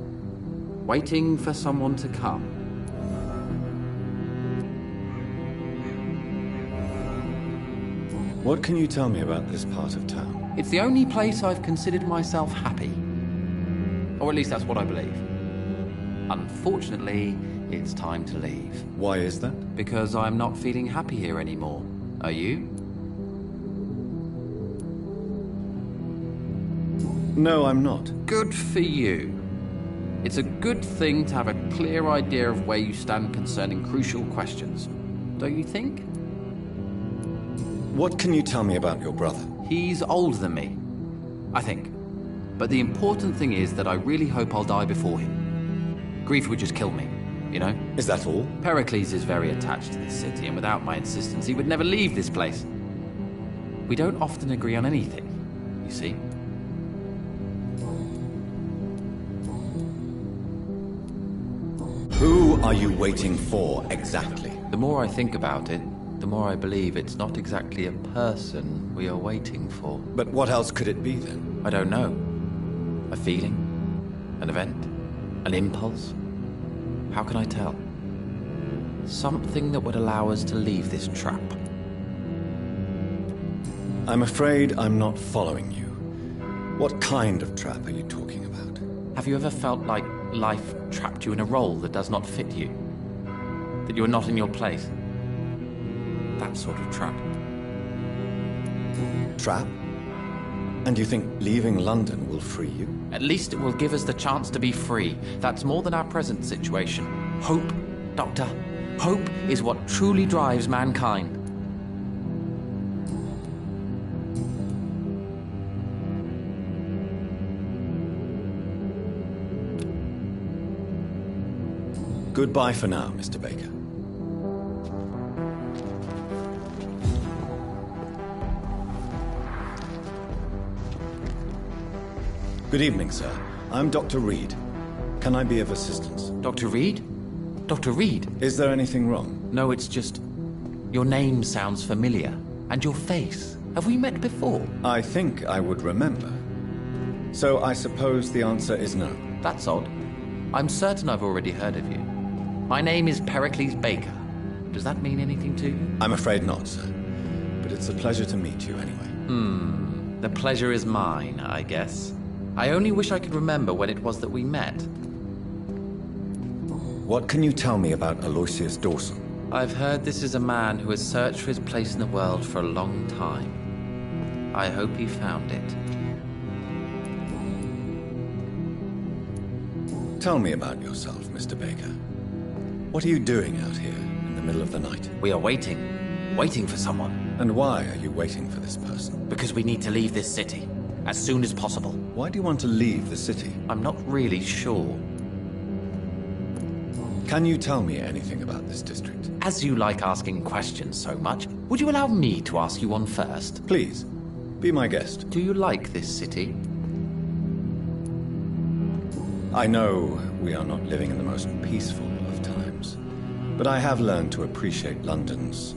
Waiting for someone to come. What can you tell me about this part of town? It's the only place I've considered myself happy. Or at least that's what I believe. Unfortunately, it's time to leave. Why is that? Because I'm not feeling happy here anymore. Are you? No, I'm not. Good for you. It's a good thing to have a clear idea of where you stand concerning crucial questions. Don't you think? What can you tell me about your brother? He's older than me, I think. But the important thing is that I really hope I'll die before him. Grief would just kill me, you know? Is that all? Pericles is very attached to this city, and without my insistence, he would never leave this place. We don't often agree on anything, you see? Who are you waiting for, exactly? The more I think about it, the more I believe it's not exactly a person we are waiting for. But what else could it be, then? I don't know. A feeling? An event? An impulse? How can I tell? Something that would allow us to leave this trap. I'm afraid I'm not following you. What kind of trap are you talking about? Have you ever felt like life trapped you in a role that does not fit you? That you are not in your place? That sort of trap. Trap? And you think leaving London will free you? At least it will give us the chance to be free. That's more than our present situation. Hope, Doctor. Hope is what truly drives mankind. Goodbye for now, Mr. Baker. Good evening, sir. I'm Dr. Reed. Can I be of assistance? Dr. Reed? Dr. Reed? Is there anything wrong? No, it's just... your name sounds familiar. And your face. Have we met before? I think I would remember. So I suppose the answer is no. That's odd. I'm certain I've already heard of you. My name is Pericles Baker. Does that mean anything to you? I'm afraid not, sir. But it's a pleasure to meet you anyway. The pleasure is mine, I guess. I only wish I could remember when it was that we met. What can you tell me about Aloysius Dawson? I've heard this is a man who has searched for his place in the world for a long time. I hope he found it. Tell me about yourself, Mr. Baker. What are you doing out here in the middle of the night? We are waiting. Waiting for someone. And why are you waiting for this person? Because we need to leave this city. As soon as possible. Why do you want to leave the city? I'm not really sure. Can you tell me anything about this district? As you like asking questions so much, would you allow me to ask you one first? Please, be my guest. Do you like this city? I know we are not living in the most peaceful of times, but I have learned to appreciate London's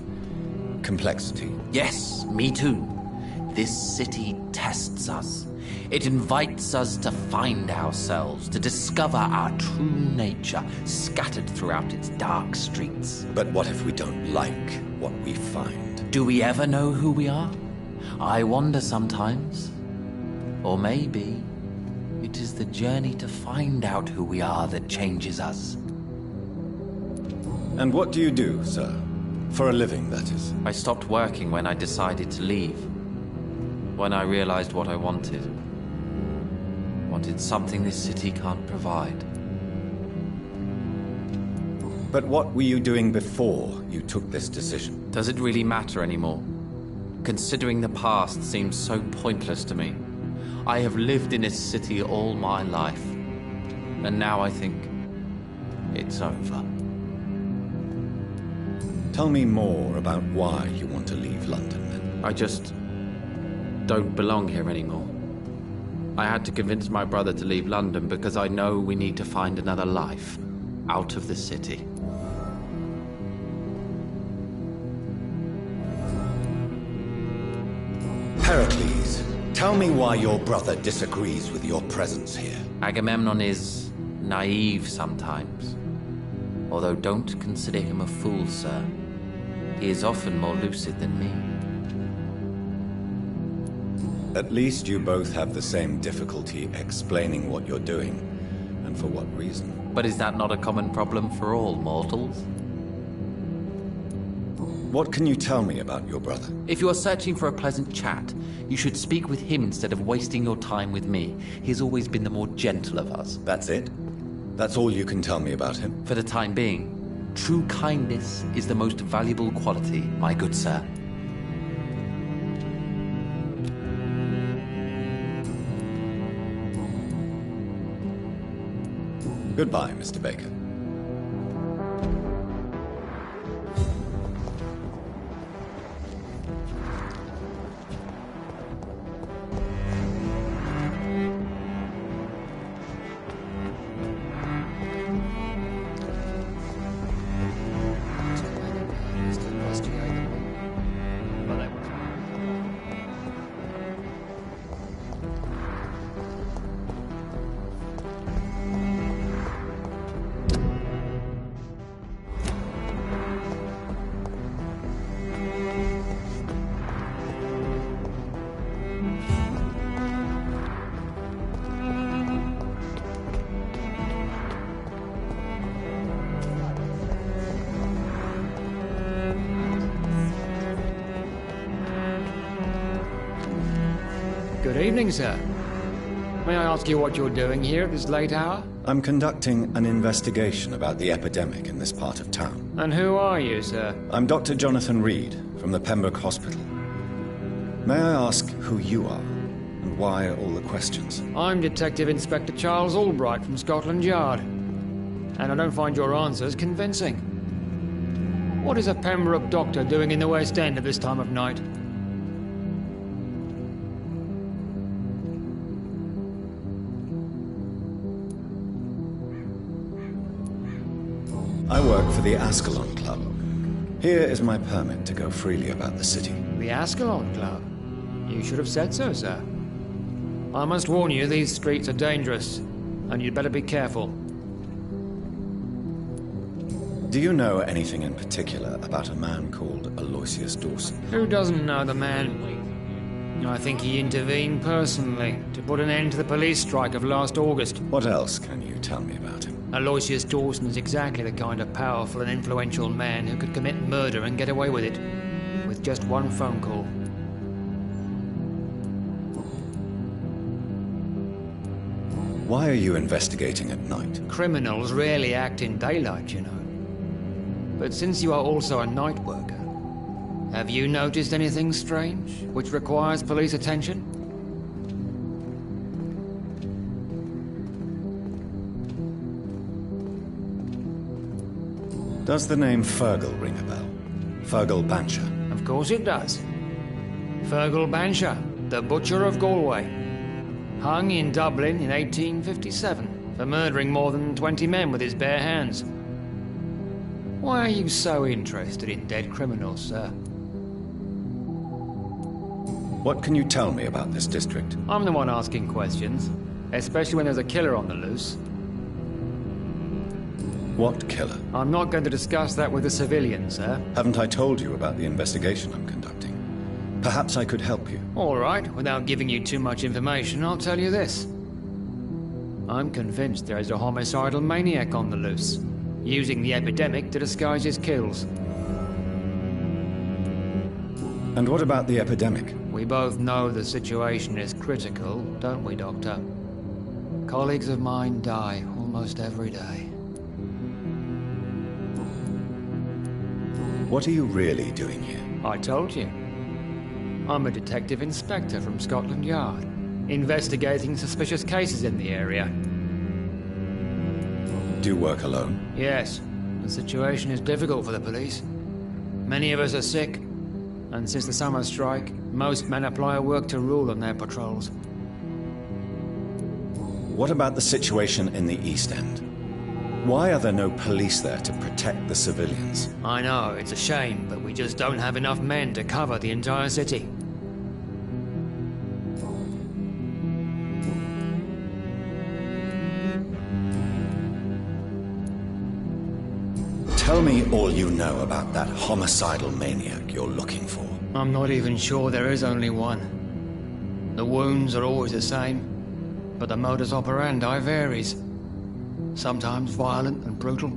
complexity. Yes, me too. This city tests us. It invites us to find ourselves, to discover our true nature scattered throughout its dark streets. But what if we don't like what we find? Do we ever know who we are? I wonder sometimes. Or maybe it is the journey to find out who we are that changes us. And what do you do, sir? For a living, that is. I stopped working when I decided to leave. When I realized what I wanted. Wanted something this city can't provide. But what were you doing before you took this decision? Does it really matter anymore? Considering the past seems so pointless to me. I have lived in this city all my life. And now I think it's over. Tell me more about why you want to leave London, then. I just don't belong here anymore. I had to convince my brother to leave London because I know we need to find another life out of the city. Pericles, tell me why your brother disagrees with your presence here. Agamemnon is naive sometimes. Although don't consider him a fool, sir. He is often more lucid than me. At least you both have the same difficulty explaining what you're doing, and for what reason. But is that not a common problem for all mortals? What can you tell me about your brother? If you are searching for a pleasant chat, you should speak with him instead of wasting your time with me. He has always been the more gentle of us. That's it? That's all you can tell me about him? For the time being. True kindness is the most valuable quality, my good sir. Goodbye, Mr. Baker. Good evening, sir. May I ask you what you're doing here at this late hour? I'm conducting an investigation about the epidemic in this part of town. And who are you, sir? I'm Dr. Jonathan Reed, from the Pembroke Hospital. May I ask who you are, and why all the questions? I'm Detective Inspector Charles Albright from Scotland Yard. And I don't find your answers convincing. What is a Pembroke doctor doing in the West End at this time of night? I work for the Ascalon Club. Here is my permit to go freely about the city. The Ascalon Club? You should have said so, sir. I must warn you, these streets are dangerous, and you'd better be careful. Do you know anything in particular about a man called Aloysius Dawson? Who doesn't know the man? I think he intervened personally to put an end to the police strike of last August. What else can you tell me about him? Aloysius Dawson is exactly the kind of powerful and influential man who could commit murder and get away with it, with just one phone call. Why are you investigating at night? Criminals rarely act in daylight, you know. But since you are also a night worker, have you noticed anything strange which requires police attention? Does the name Fergal ring a bell? Fergal Bancher? Of course it does. Fergal Bancher, the Butcher of Galway. Hung in Dublin in 1857 for murdering more than 20 men with his bare hands. Why are you so interested in dead criminals, sir? What can you tell me about this district? I'm the one asking questions, especially when there's a killer on the loose. What killer? I'm not going to discuss that with the civilians, sir. Haven't I told you about the investigation I'm conducting? Perhaps I could help you. All right, without giving you too much information, I'll tell you this. I'm convinced there is a homicidal maniac on the loose, using the epidemic to disguise his kills. And what about the epidemic? We both know the situation is critical, don't we, Doctor? Colleagues of mine die almost every day. What are you really doing here? I told you. I'm a detective inspector from Scotland Yard, investigating suspicious cases in the area. Do you work alone? Yes. The situation is difficult for the police. Many of us are sick, and since the summer strike, most men apply a work to rule on their patrols. What about the situation in the East End? Why are there no police there to protect the civilians? I know, it's a shame, but we just don't have enough men to cover the entire city. Tell me all you know about that homicidal maniac you're looking for. I'm not even sure there is only one. The wounds are always the same, but the modus operandi varies. Sometimes violent and brutal,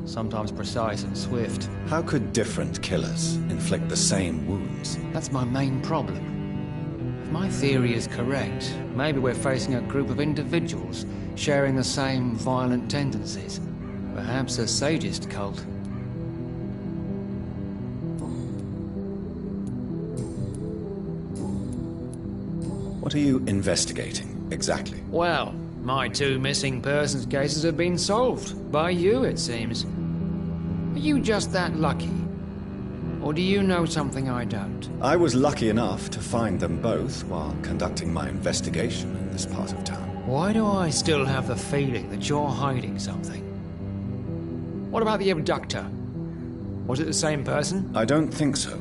sometimes precise and swift. How could different killers inflict the same wounds? That's my main problem. If my theory is correct, maybe we're facing a group of individuals sharing the same violent tendencies. Perhaps a sadist cult. What are you investigating, exactly? Well, my 2 missing persons cases have been solved. By you, it seems. Are you just that lucky? Or do you know something I don't? I was lucky enough to find them both while conducting my investigation in this part of town. Why do I still have the feeling that you're hiding something? What about the abductor? Was it the same person? I don't think so.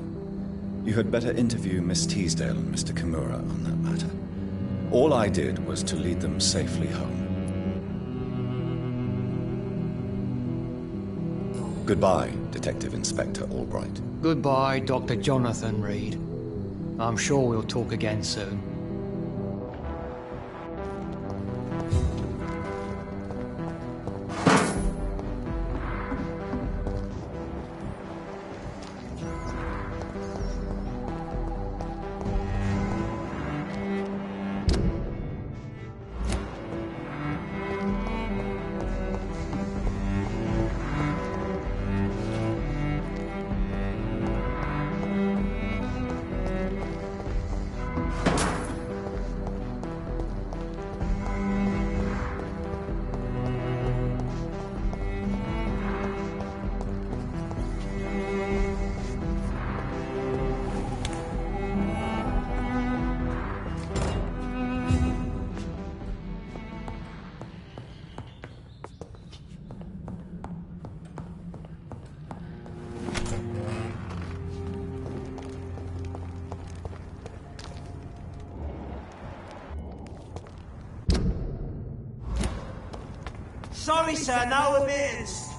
You had better interview Miss Teasdale and Mr. Kimura on that matter. All I did was to lead them safely home. Goodbye, Detective Inspector Albright. Goodbye, Dr. Jonathan Reed. I'm sure we'll talk again soon. Sorry, sir, no admittance.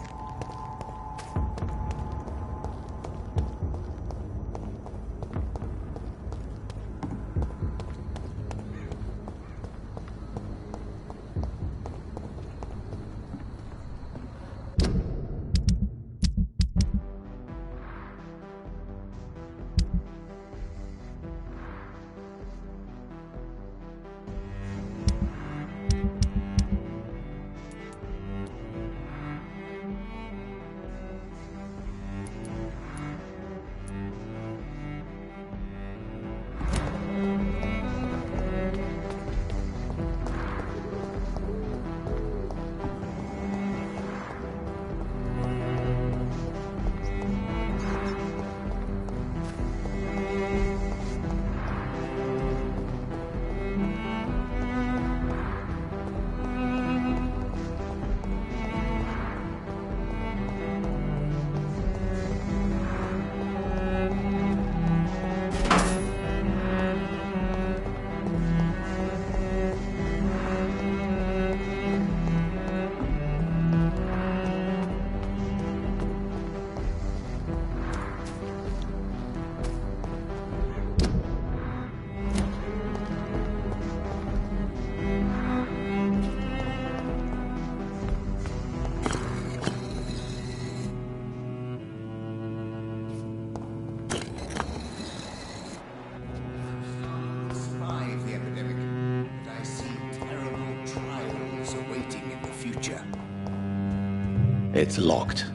It's locked.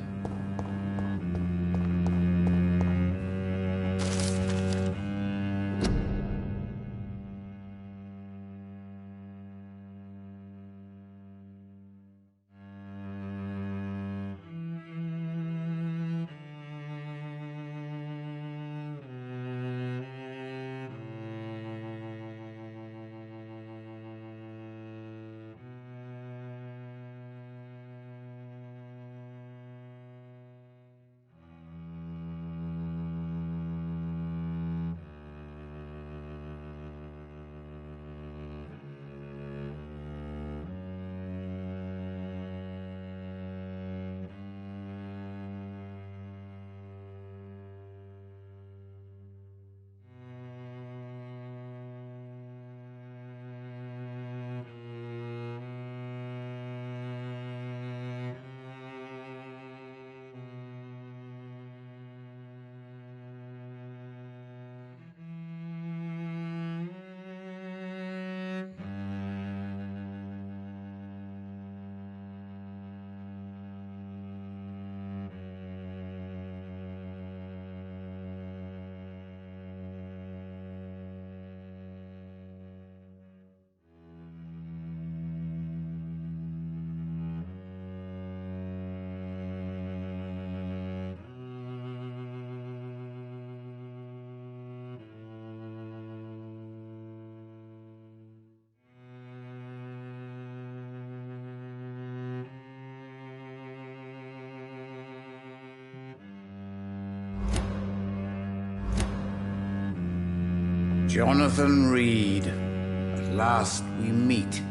Jonathan Reed. At last we meet.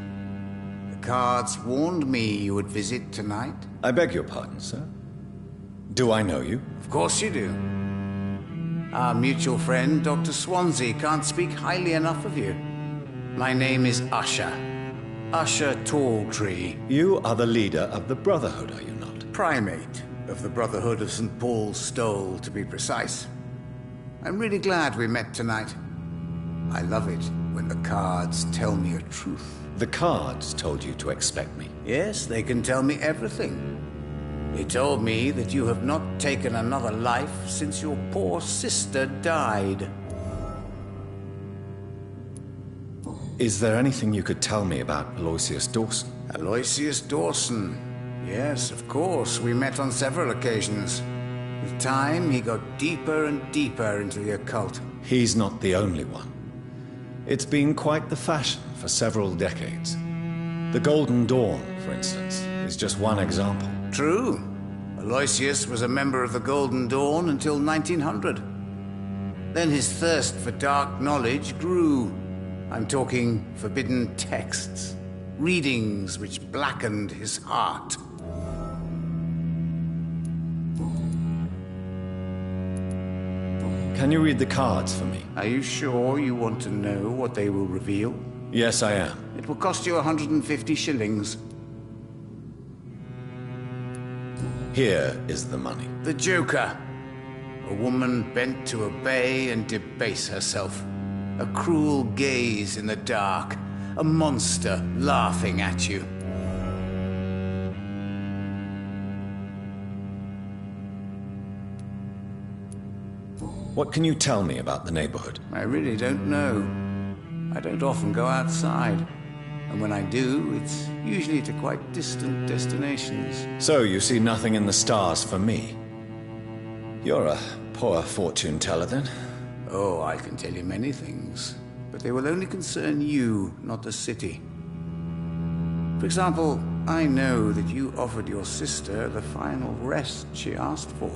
The cards warned me you would visit tonight. I beg your pardon, sir. Do I know you? Of course you do. Our mutual friend, Dr. Swansea, can't speak highly enough of you. My name is Usher. Usher Talltree. You are the leader of the Brotherhood, are you not? Primate of the Brotherhood of St. Paul's Stole, to be precise. I'm really glad we met tonight. I love it when the cards tell me a truth. The cards told you to expect me? Yes, they can tell me everything. They told me that you have not taken another life since your poor sister died. Is there anything you could tell me about Aloysius Dawson? Aloysius Dawson? Yes, of course. We met on several occasions. With time, he got deeper and deeper into the occult. He's not the only one. It's been quite the fashion for several decades. The Golden Dawn, for instance, is just one example. True. Aloysius was a member of the Golden Dawn until 1900. Then his thirst for dark knowledge grew. I'm talking forbidden texts, readings which blackened his heart. Can you read the cards for me? Are you sure you want to know what they will reveal? Yes, I am. It will cost you 150 shillings. Here is the money. The Joker. A woman bent to obey and debase herself. A cruel gaze in the dark. A monster laughing at you. What can you tell me about the neighborhood? I really don't know. I don't often go outside. And when I do, it's usually to quite distant destinations. So you see nothing in the stars for me? You're a poor fortune teller, then? Oh, I can tell you many things. But they will only concern you, not the city. For example, I know that you offered your sister the final rest she asked for.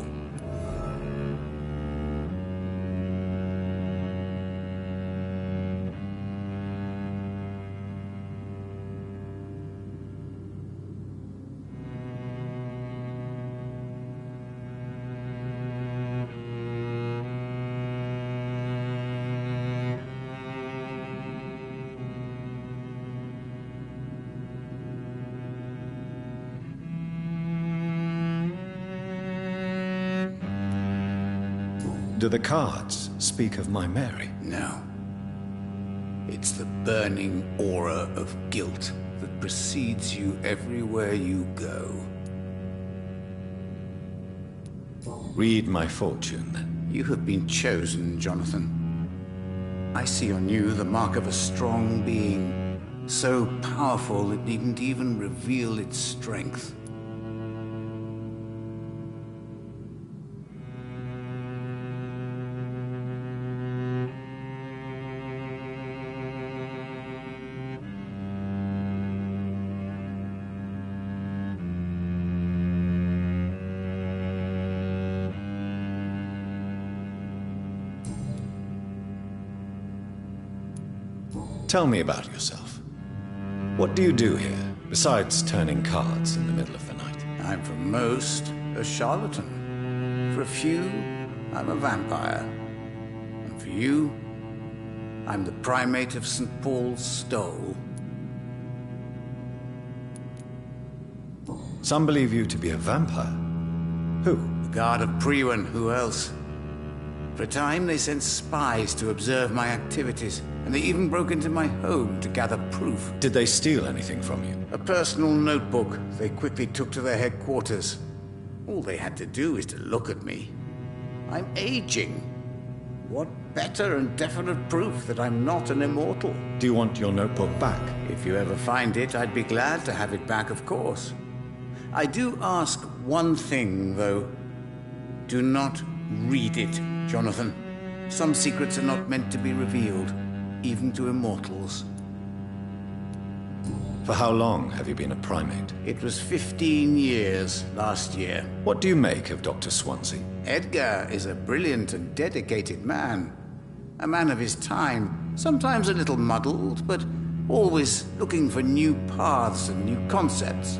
Do the cards speak of my Mary? No. It's the burning aura of guilt that precedes you everywhere you go. Read my fortune, then. You have been chosen, Jonathan. I see on you the mark of a strong being, so powerful it needn't even reveal its strength. Tell me about yourself. What do you do here, besides turning cards in the middle of the night? I'm for most a charlatan. For a few, I'm a vampire. And for you, I'm the primate of St. Paul's Stole. Some believe you to be a vampire. Who? The Guard of Priwen. Who else? For a time, they sent spies to observe my activities, and they even broke into my home to gather proof. Did they steal anything from you? A personal notebook they quickly took to their headquarters. All they had to do is to look at me. I'm aging. What better and definite proof that I'm not an immortal? Do you want your notebook back? If you ever find it, I'd be glad to have it back, of course. I do ask one thing, though. Do not read it, Jonathan. Some secrets are not meant to be revealed, even to immortals. For how long have you been a primate? It was 15 years last year. What do you make of Dr. Swansea? Edgar is a brilliant and dedicated man. A man of his time, sometimes a little muddled, but always looking for new paths and new concepts.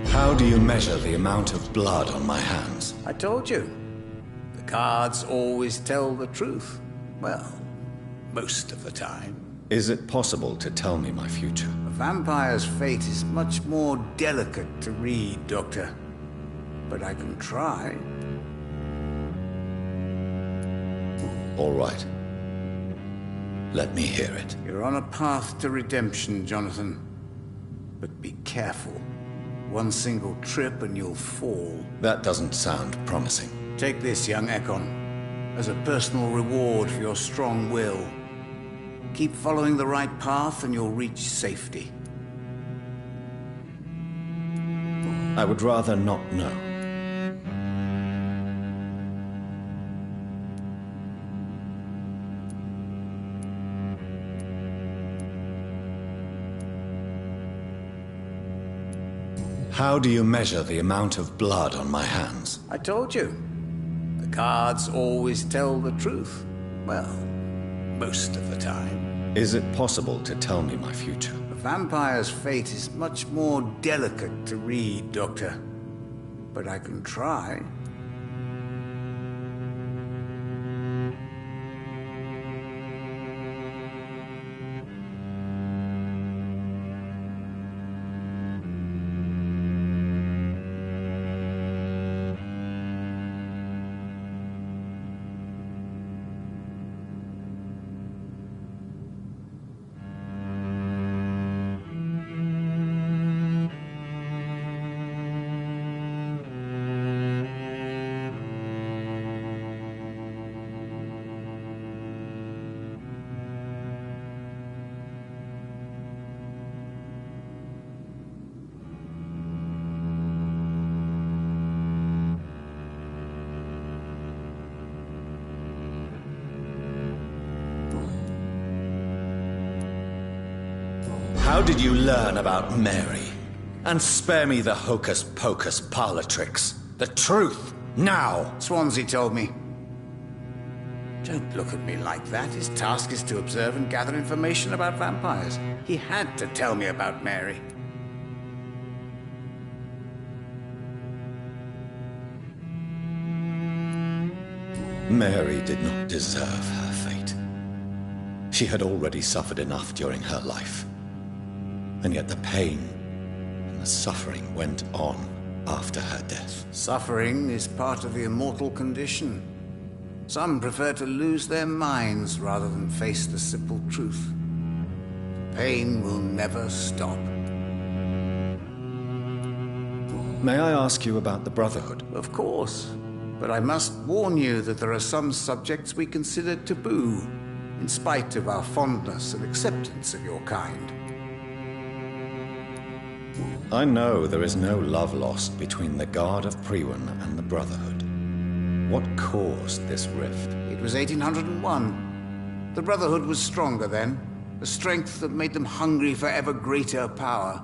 How do you measure the amount of blood on my hands? I told you. The cards always tell the truth. Well, most of the time. Is it possible to tell me my future? A vampire's fate is much more delicate to read, Doctor. But I can try. All right. Let me hear it. You're on a path to redemption, Jonathan. But be careful. One single trip and you'll fall. That doesn't sound promising. Take this, young Ekon, as a personal reward for your strong will. Keep following the right path and you'll reach safety. I would rather not know. How do you measure the amount of blood on my hands? I told you. The cards always tell the truth. Well, most of the time. Is it possible to tell me my future? A vampire's fate is much more delicate to read, Doctor. But I can try. How did you learn about Mary? And spare me the hocus-pocus parlor tricks. The truth, now! Swansea told me. Don't look at me like that. His task is to observe and gather information about vampires. He had to tell me about Mary. Mary did not deserve her fate. She had already suffered enough during her life. And yet the pain and the suffering went on after her death. Suffering is part of the immortal condition. Some prefer to lose their minds rather than face the simple truth. Pain will never stop. May I ask you about the Brotherhood? Of course. But I must warn you that there are some subjects we consider taboo, in spite of our fondness and acceptance of your kind. I know there is no love lost between the Guard of Priwen and the Brotherhood. What caused this rift? It was 1801. The Brotherhood was stronger then, a strength that made them hungry for ever greater power.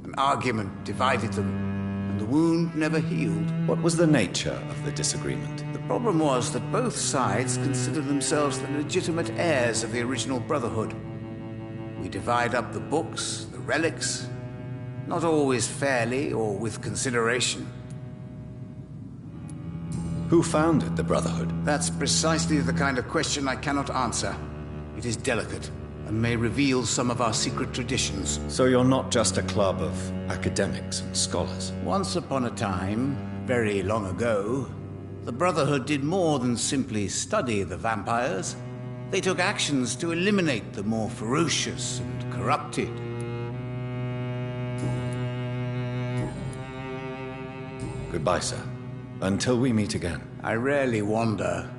An argument divided them, and the wound never healed. What was the nature of the disagreement? The problem was that both sides considered themselves the legitimate heirs of the original Brotherhood. We divide up the books, the relics, not always fairly or with consideration. Who founded the Brotherhood? That's precisely the kind of question I cannot answer. It is delicate, and may reveal some of our secret traditions. So you're not just a club of academics and scholars? Once upon a time, very long ago, the Brotherhood did more than simply study the vampires. They took actions to eliminate the more ferocious and corrupted. Goodbye, sir. Until we meet again. I rarely wander,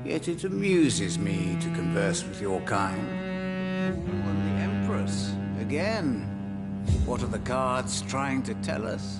yet it amuses me to converse with your kind. And the Empress, again. What are the cards trying to tell us?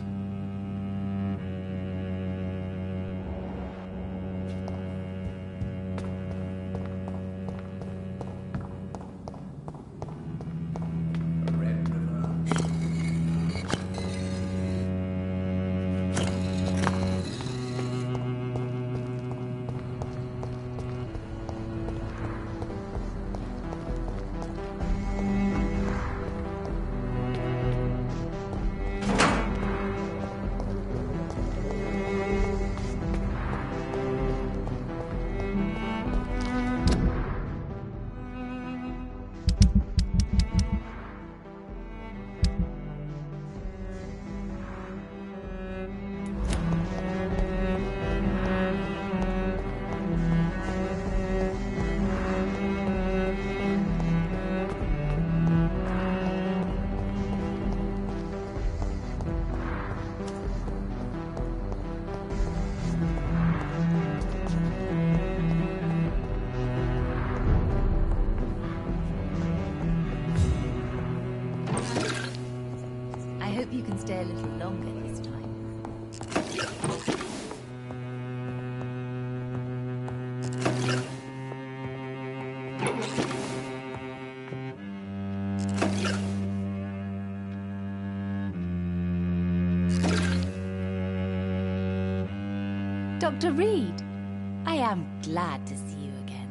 You can stay a little longer this time. Dr. Reed, I am glad to see you again.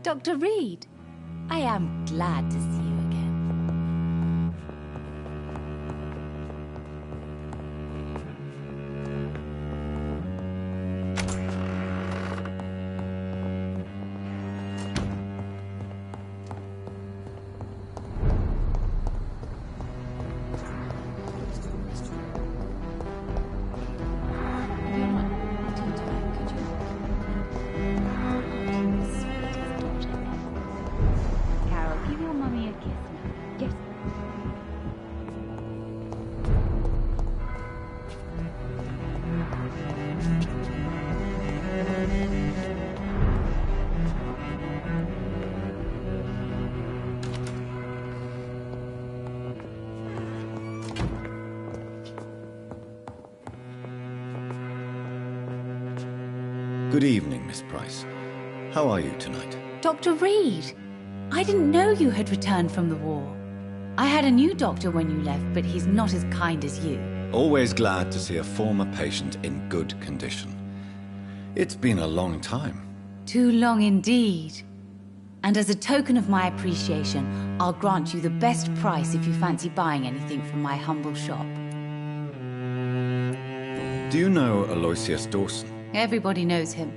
Dr. Reed, I am glad to see you again. Carol, give your mummy a kiss. Good evening, Miss Price. How are you tonight? Dr. Reed, I didn't know you had returned from the war. I had a new doctor when you left, but he's not as kind as you. Always glad to see a former patient in good condition. It's been a long time. Too long indeed. And as a token of my appreciation, I'll grant you the best price if you fancy buying anything from my humble shop. Do you know Aloysius Dawson? Everybody knows him.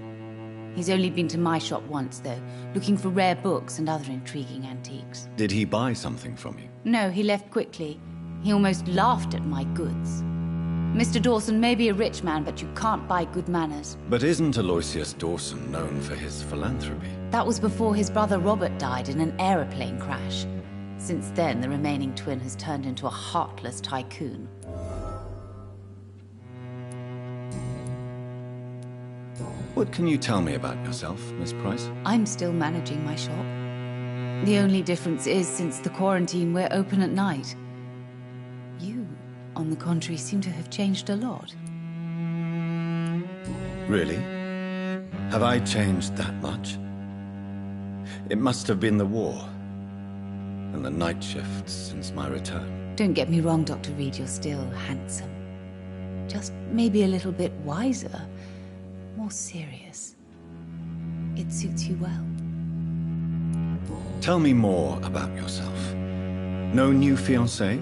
He's only been to my shop once, though, looking for rare books and other intriguing antiques. Did he buy something from you? No, he left quickly. He almost laughed at my goods. Mr. Dawson may be a rich man, but you can't buy good manners. But isn't Aloysius Dawson known for his philanthropy? That was before his brother Robert died in an aeroplane crash. Since then, the remaining twin has turned into a heartless tycoon. What can you tell me about yourself, Miss Price? I'm still managing my shop. The only difference is, since the quarantine, we're open at night. You, on the contrary, seem to have changed a lot. Really? Have I changed that much? It must have been the war and the night shifts since my return. Don't get me wrong, Dr. Reed, you're still handsome. Just maybe a little bit wiser. More serious. It suits you well. Tell me more about yourself. No new fiancé?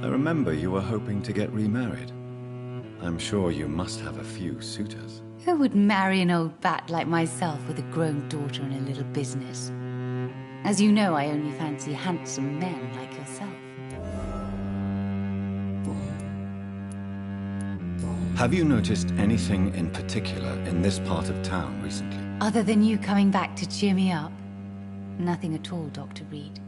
I remember you were hoping to get remarried. I'm sure you must have a few suitors. Who would marry an old bat like myself with a grown daughter and a little business? As you know, I only fancy handsome men like yourself. Have you noticed anything in particular in this part of town recently? Other than you coming back to cheer me up? Nothing at all, Dr. Reed.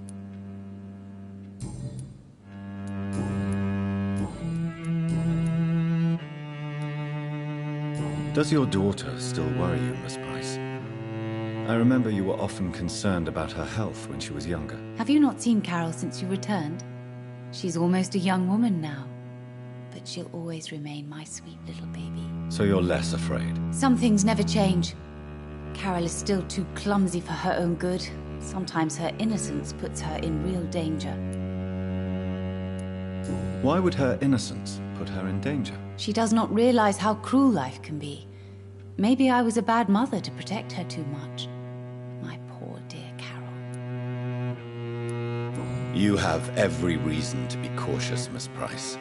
Does your daughter still worry you, Miss Price? I remember you were often concerned about her health when she was younger. Have you not seen Carol since you returned? She's almost a young woman now. But she'll always remain my sweet little baby. So you're less afraid? Some things never change. Carol is still too clumsy for her own good. Sometimes her innocence puts her in real danger. Why would her innocence put her in danger? She does not realize how cruel life can be. Maybe I was a bad mother to protect her too much. My poor dear Carol. You have every reason to be cautious, Miss Price.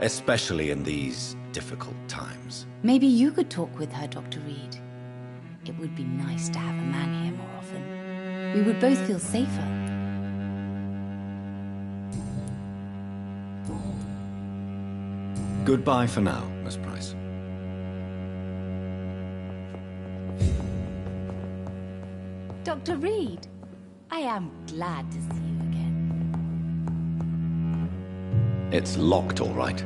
Especially in these difficult times. Maybe you could talk with her, Dr. Reed. It would be nice to have a man here more often. We would both feel safer. Goodbye for now, Miss Price. Dr. Reed, I am glad to see you again. It's locked, all right.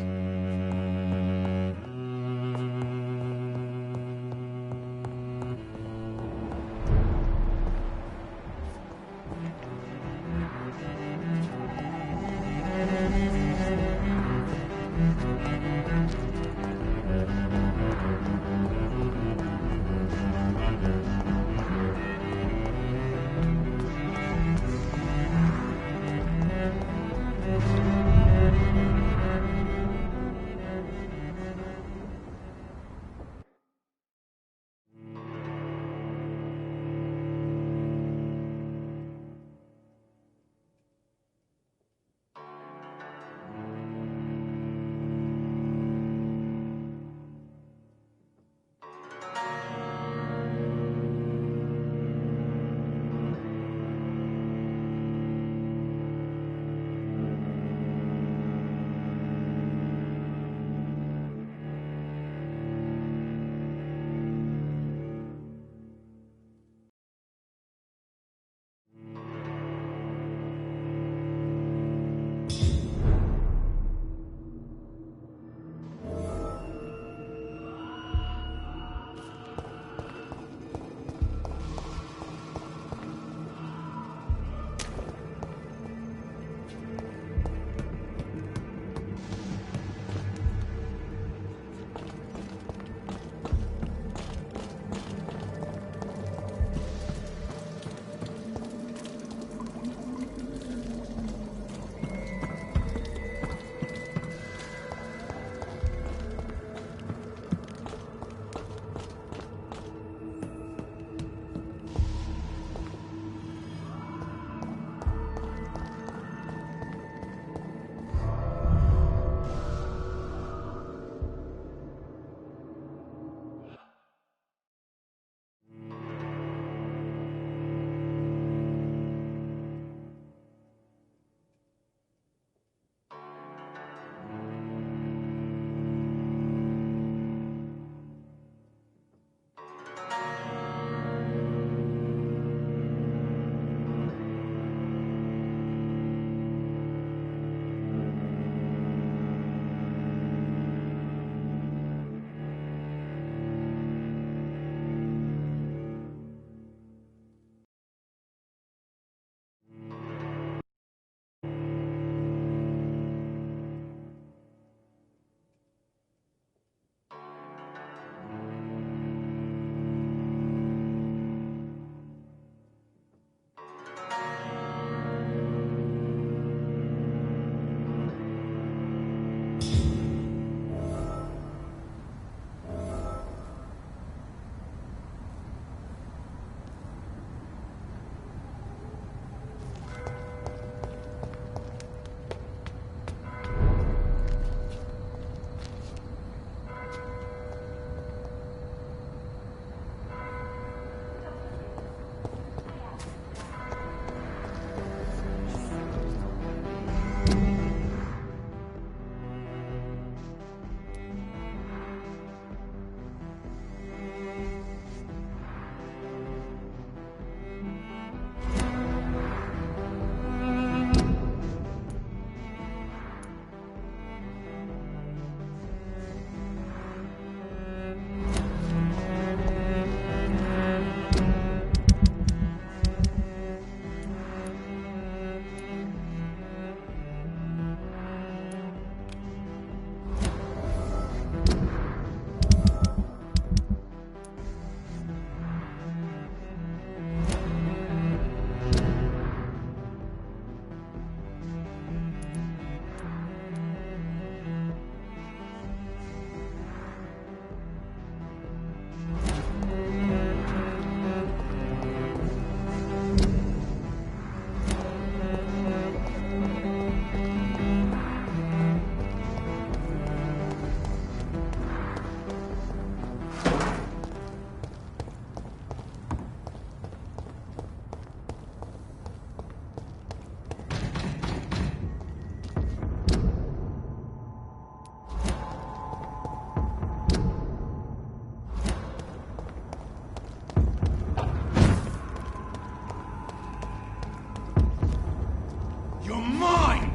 You're mine!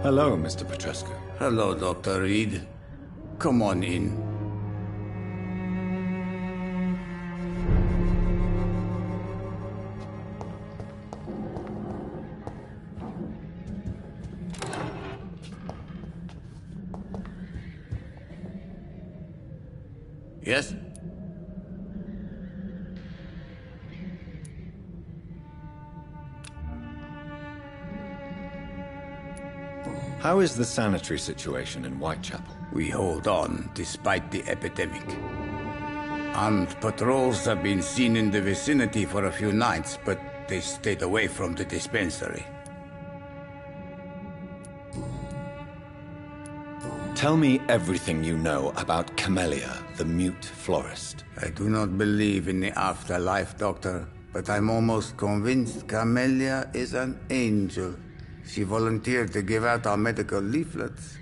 Hello, Mr. Petrescu. Hello, Dr. Reed. Come on in. Yes? How is the sanitary situation in Whitechapel? We hold on, despite the epidemic. Armed patrols have been seen in the vicinity for a few nights, but they stayed away from the dispensary. Tell me everything you know about Camellia, the mute florist. I do not believe in the afterlife, Doctor, but I'm almost convinced Camellia is an angel. She volunteered to give out our medical leaflets.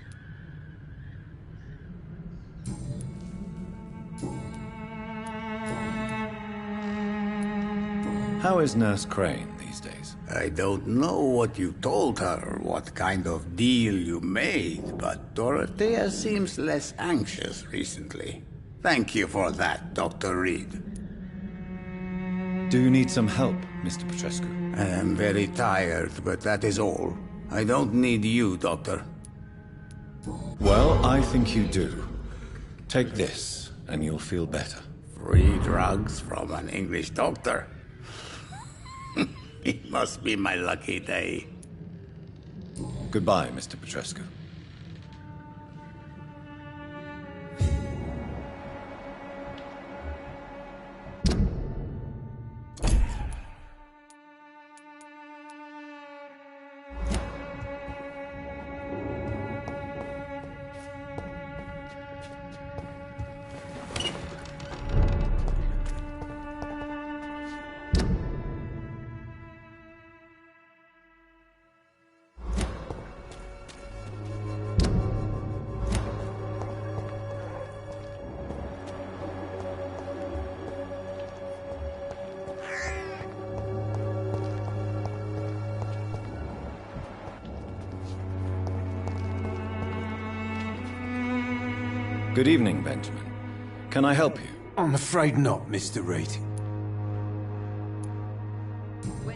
How is Nurse Crane these days? I don't know what you told her, what kind of deal you made, but Dorothea seems less anxious recently. Thank you for that, Dr. Reed. Do you need some help, Mr. Petrescu? I am very tired, but that is all. I don't need you, Doctor. Well, I think you do. Take this, and you'll feel better. Free drugs from an English doctor? It must be my lucky day. Goodbye, Mr. Petrescu. Good evening, Benjamin. Can I help you? I'm afraid not, Mr. Reed.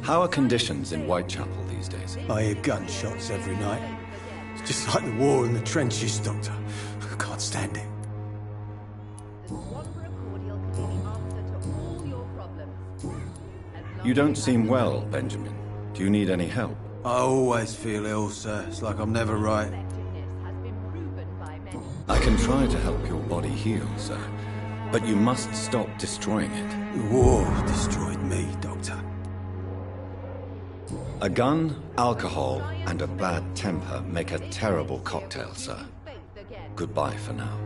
How are conditions in Whitechapel these days? I hear gunshots every night. It's just like the war in the trenches, Doctor. I can't stand it. You don't seem well, Benjamin. Do you need any help? I always feel ill, sir. It's like I'm never right. I can try to help your body heal, sir. But you must stop destroying it. The war destroyed me, Doctor. A gun, alcohol, and a bad temper make a terrible cocktail, sir. Goodbye for now.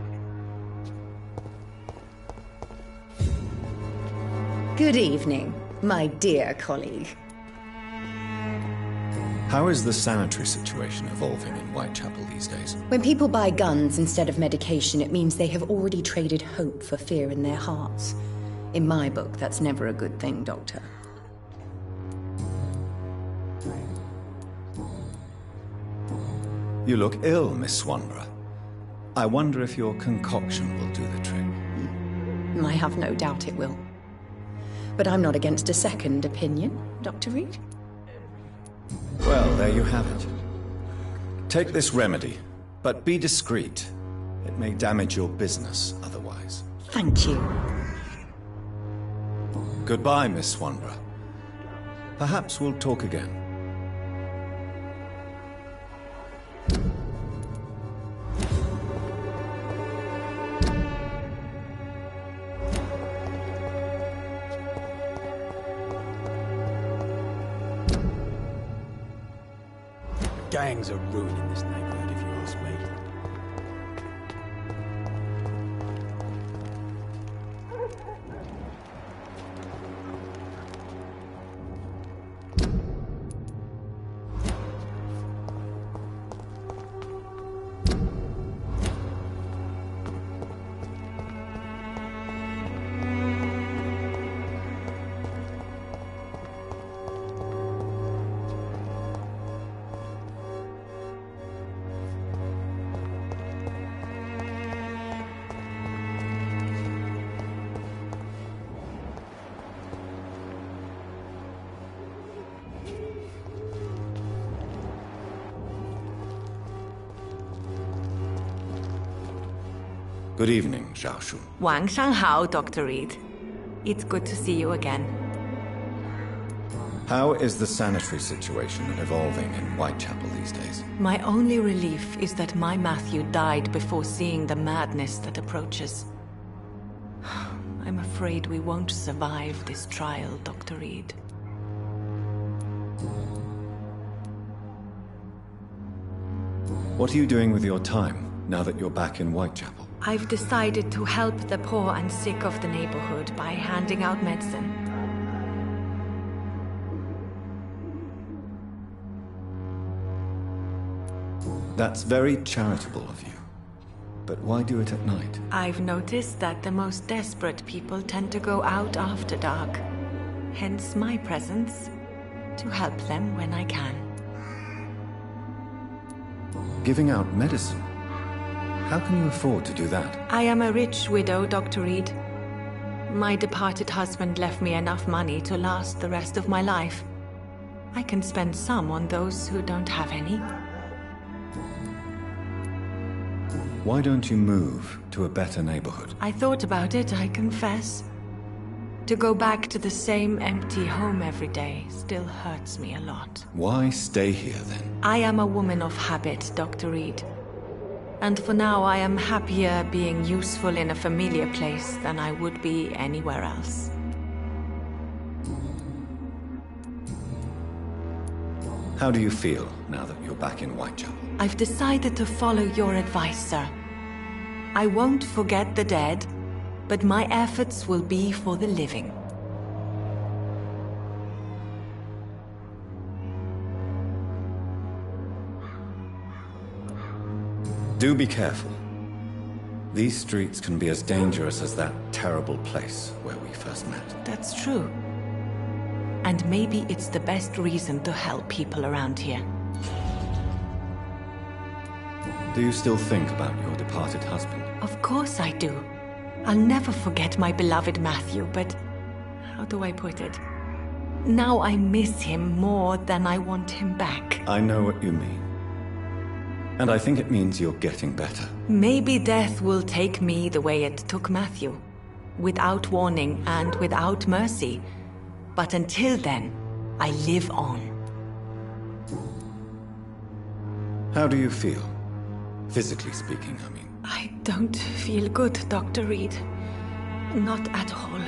Good evening, my dear colleague. How is the sanitary situation evolving in Whitechapel these days? When people buy guns instead of medication, it means they have already traded hope for fear in their hearts. In my book, that's never a good thing, Doctor. You look ill, Miss Swanborough. I wonder if your concoction will do the trick. I have no doubt it will. But I'm not against a second opinion, Dr. Reed. Well, there you have it. Take this remedy, but be discreet. It may damage your business otherwise. Thank you. Goodbye, Miss Swanborough. Perhaps we'll talk again. Gangs are ruining this neighborhood, if you ask me. Good evening, Xiaoshu. 晚上好, Dr. Reed. It's good to see you again. How is the sanitary situation evolving in Whitechapel these days? My only relief is that my Matthew died before seeing the madness that approaches. I'm afraid we won't survive this trial, Dr. Reed. What are you doing with your time, now that you're back in Whitechapel? I've decided to help the poor and sick of the neighborhood by handing out medicine. That's very charitable of you. But why do it at night? I've noticed that the most desperate people tend to go out after dark. Hence my presence, to help them when I can. Giving out medicine? How can you afford to do that? I am a rich widow, Dr. Reed. My departed husband left me enough money to last the rest of my life. I can spend some on those who don't have any. Why don't you move to a better neighborhood? I thought about it, I confess. To go back to the same empty home every day still hurts me a lot. Why stay here, then? I am a woman of habit, Dr. Reed. And for now, I am happier being useful in a familiar place than I would be anywhere else. How do you feel now that you're back in Whitechapel? I've decided to follow your advice, sir. I won't forget the dead, but my efforts will be for the living. Do be careful. These streets can be as dangerous as that terrible place where we first met. That's true. And maybe it's the best reason to help people around here. Do you still think about your departed husband? Of course I do. I'll never forget my beloved Matthew, but how do I put it? Now I miss him more than I want him back. I know what you mean. And I think it means you're getting better. Maybe death will take me the way it took Matthew. Without warning and without mercy. But until then, I live on. How do you feel? Physically speaking, I mean. I don't feel good, Dr. Reed. Not at all.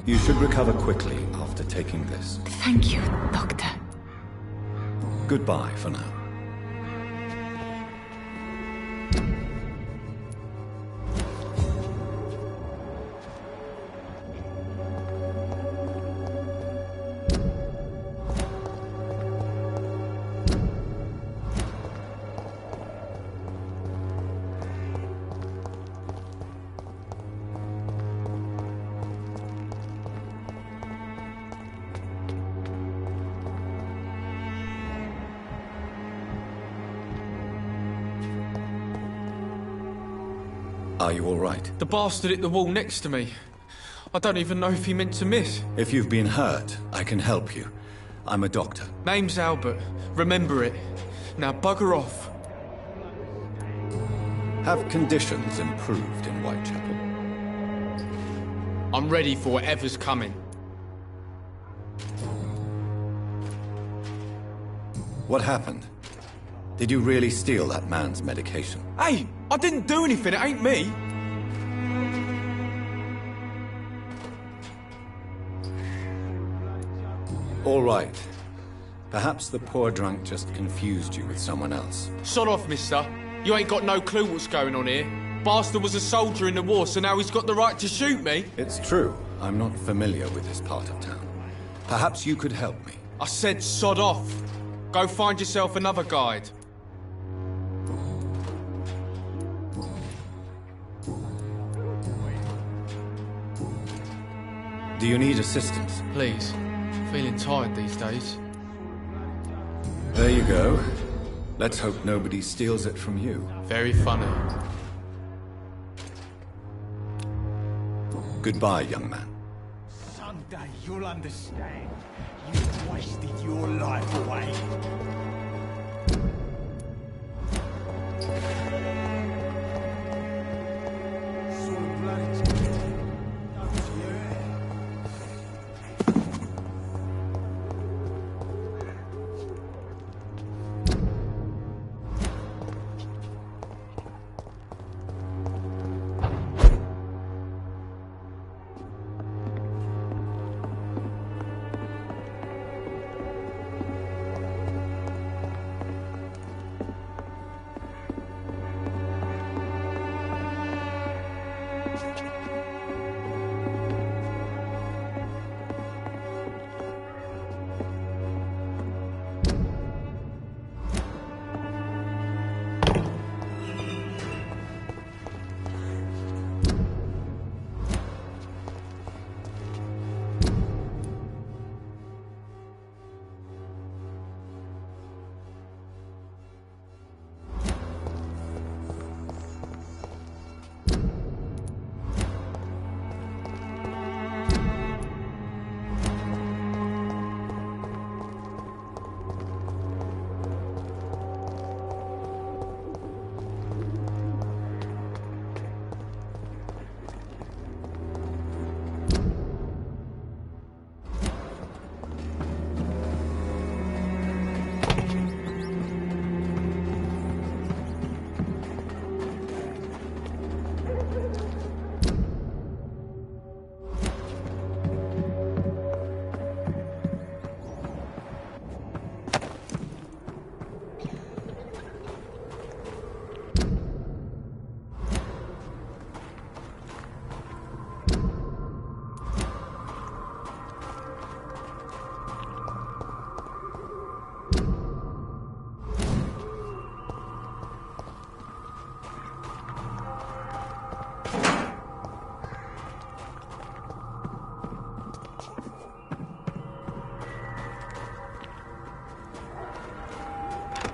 You should recover quickly after taking this. Thank you, Doctor. Goodbye for now. Are you all right? The bastard hit the wall next to me. I don't even know if he meant to miss. If you've been hurt, I can help you. I'm a doctor. Name's Albert. Remember it. Now bugger off. Have conditions improved in Whitechapel? I'm ready for whatever's coming. What happened? Did you really steal that man's medication? Hey, I didn't do anything. It ain't me. All right. Perhaps the poor drunk just confused you with someone else. Sod off, mister. You ain't got no clue what's going on here. Bastard was a soldier in the war, so now he's got the right to shoot me. It's true. I'm not familiar with this part of town. Perhaps you could help me. I said sod off. Go find yourself another guide. Do you need assistance? Please. Feeling tired these days. There you go. Let's hope nobody steals it from you. Very funny. Goodbye, young man. Someday you'll understand. You've wasted your life away.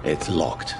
It's locked.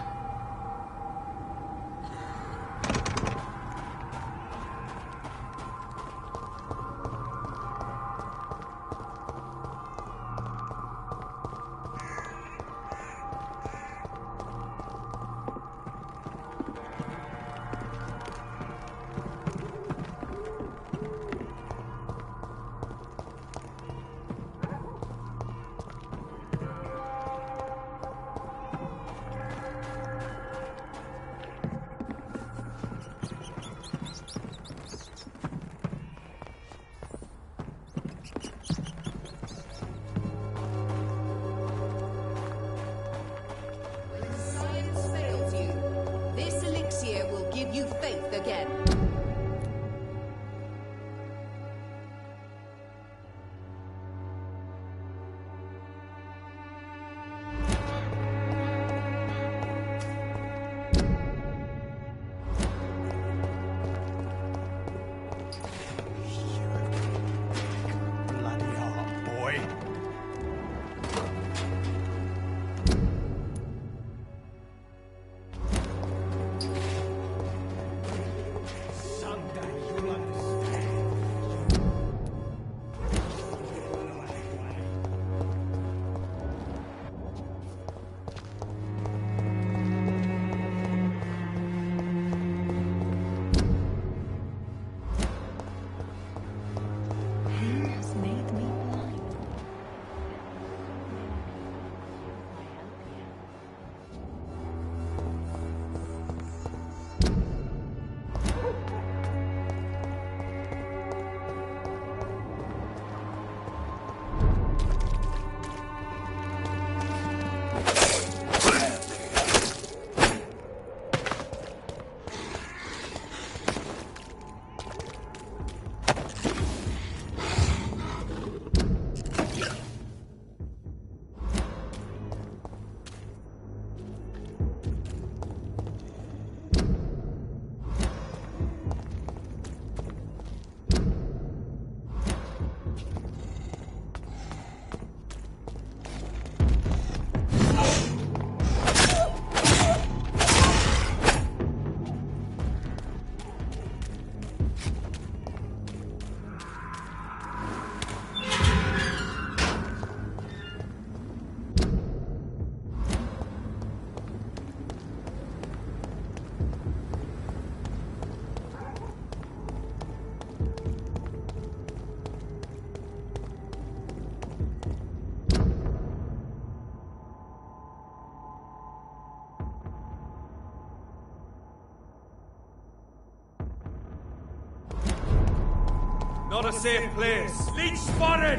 not a safe place. Leech spotted!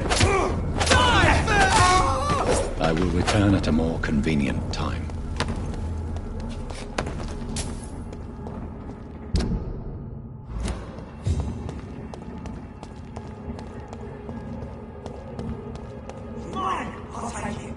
I will return at a more convenient time. Mine! I'll take him.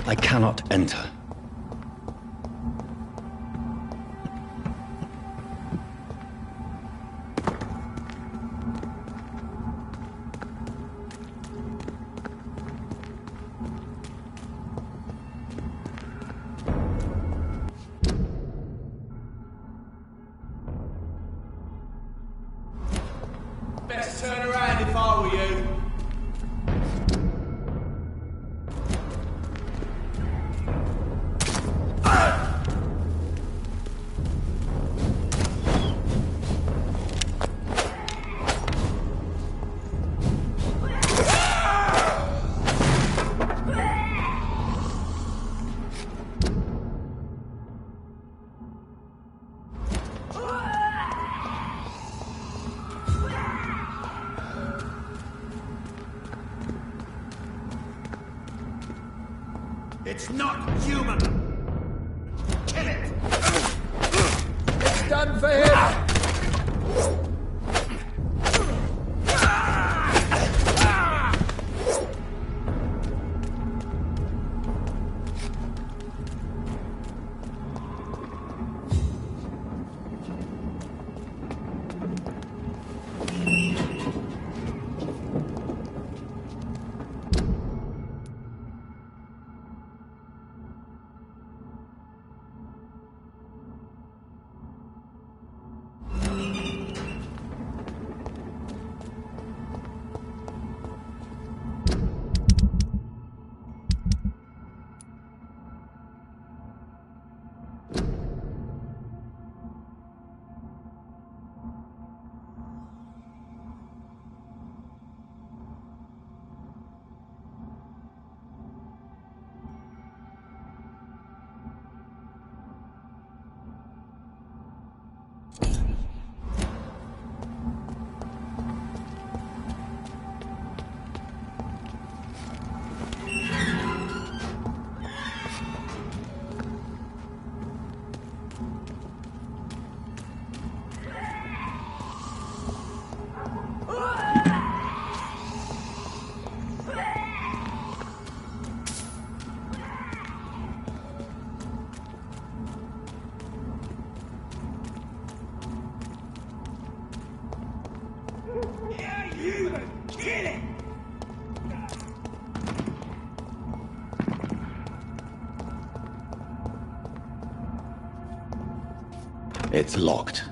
I cannot enter. Best turn around if I were you. It's not human! Kill it! It's done for him! It's locked.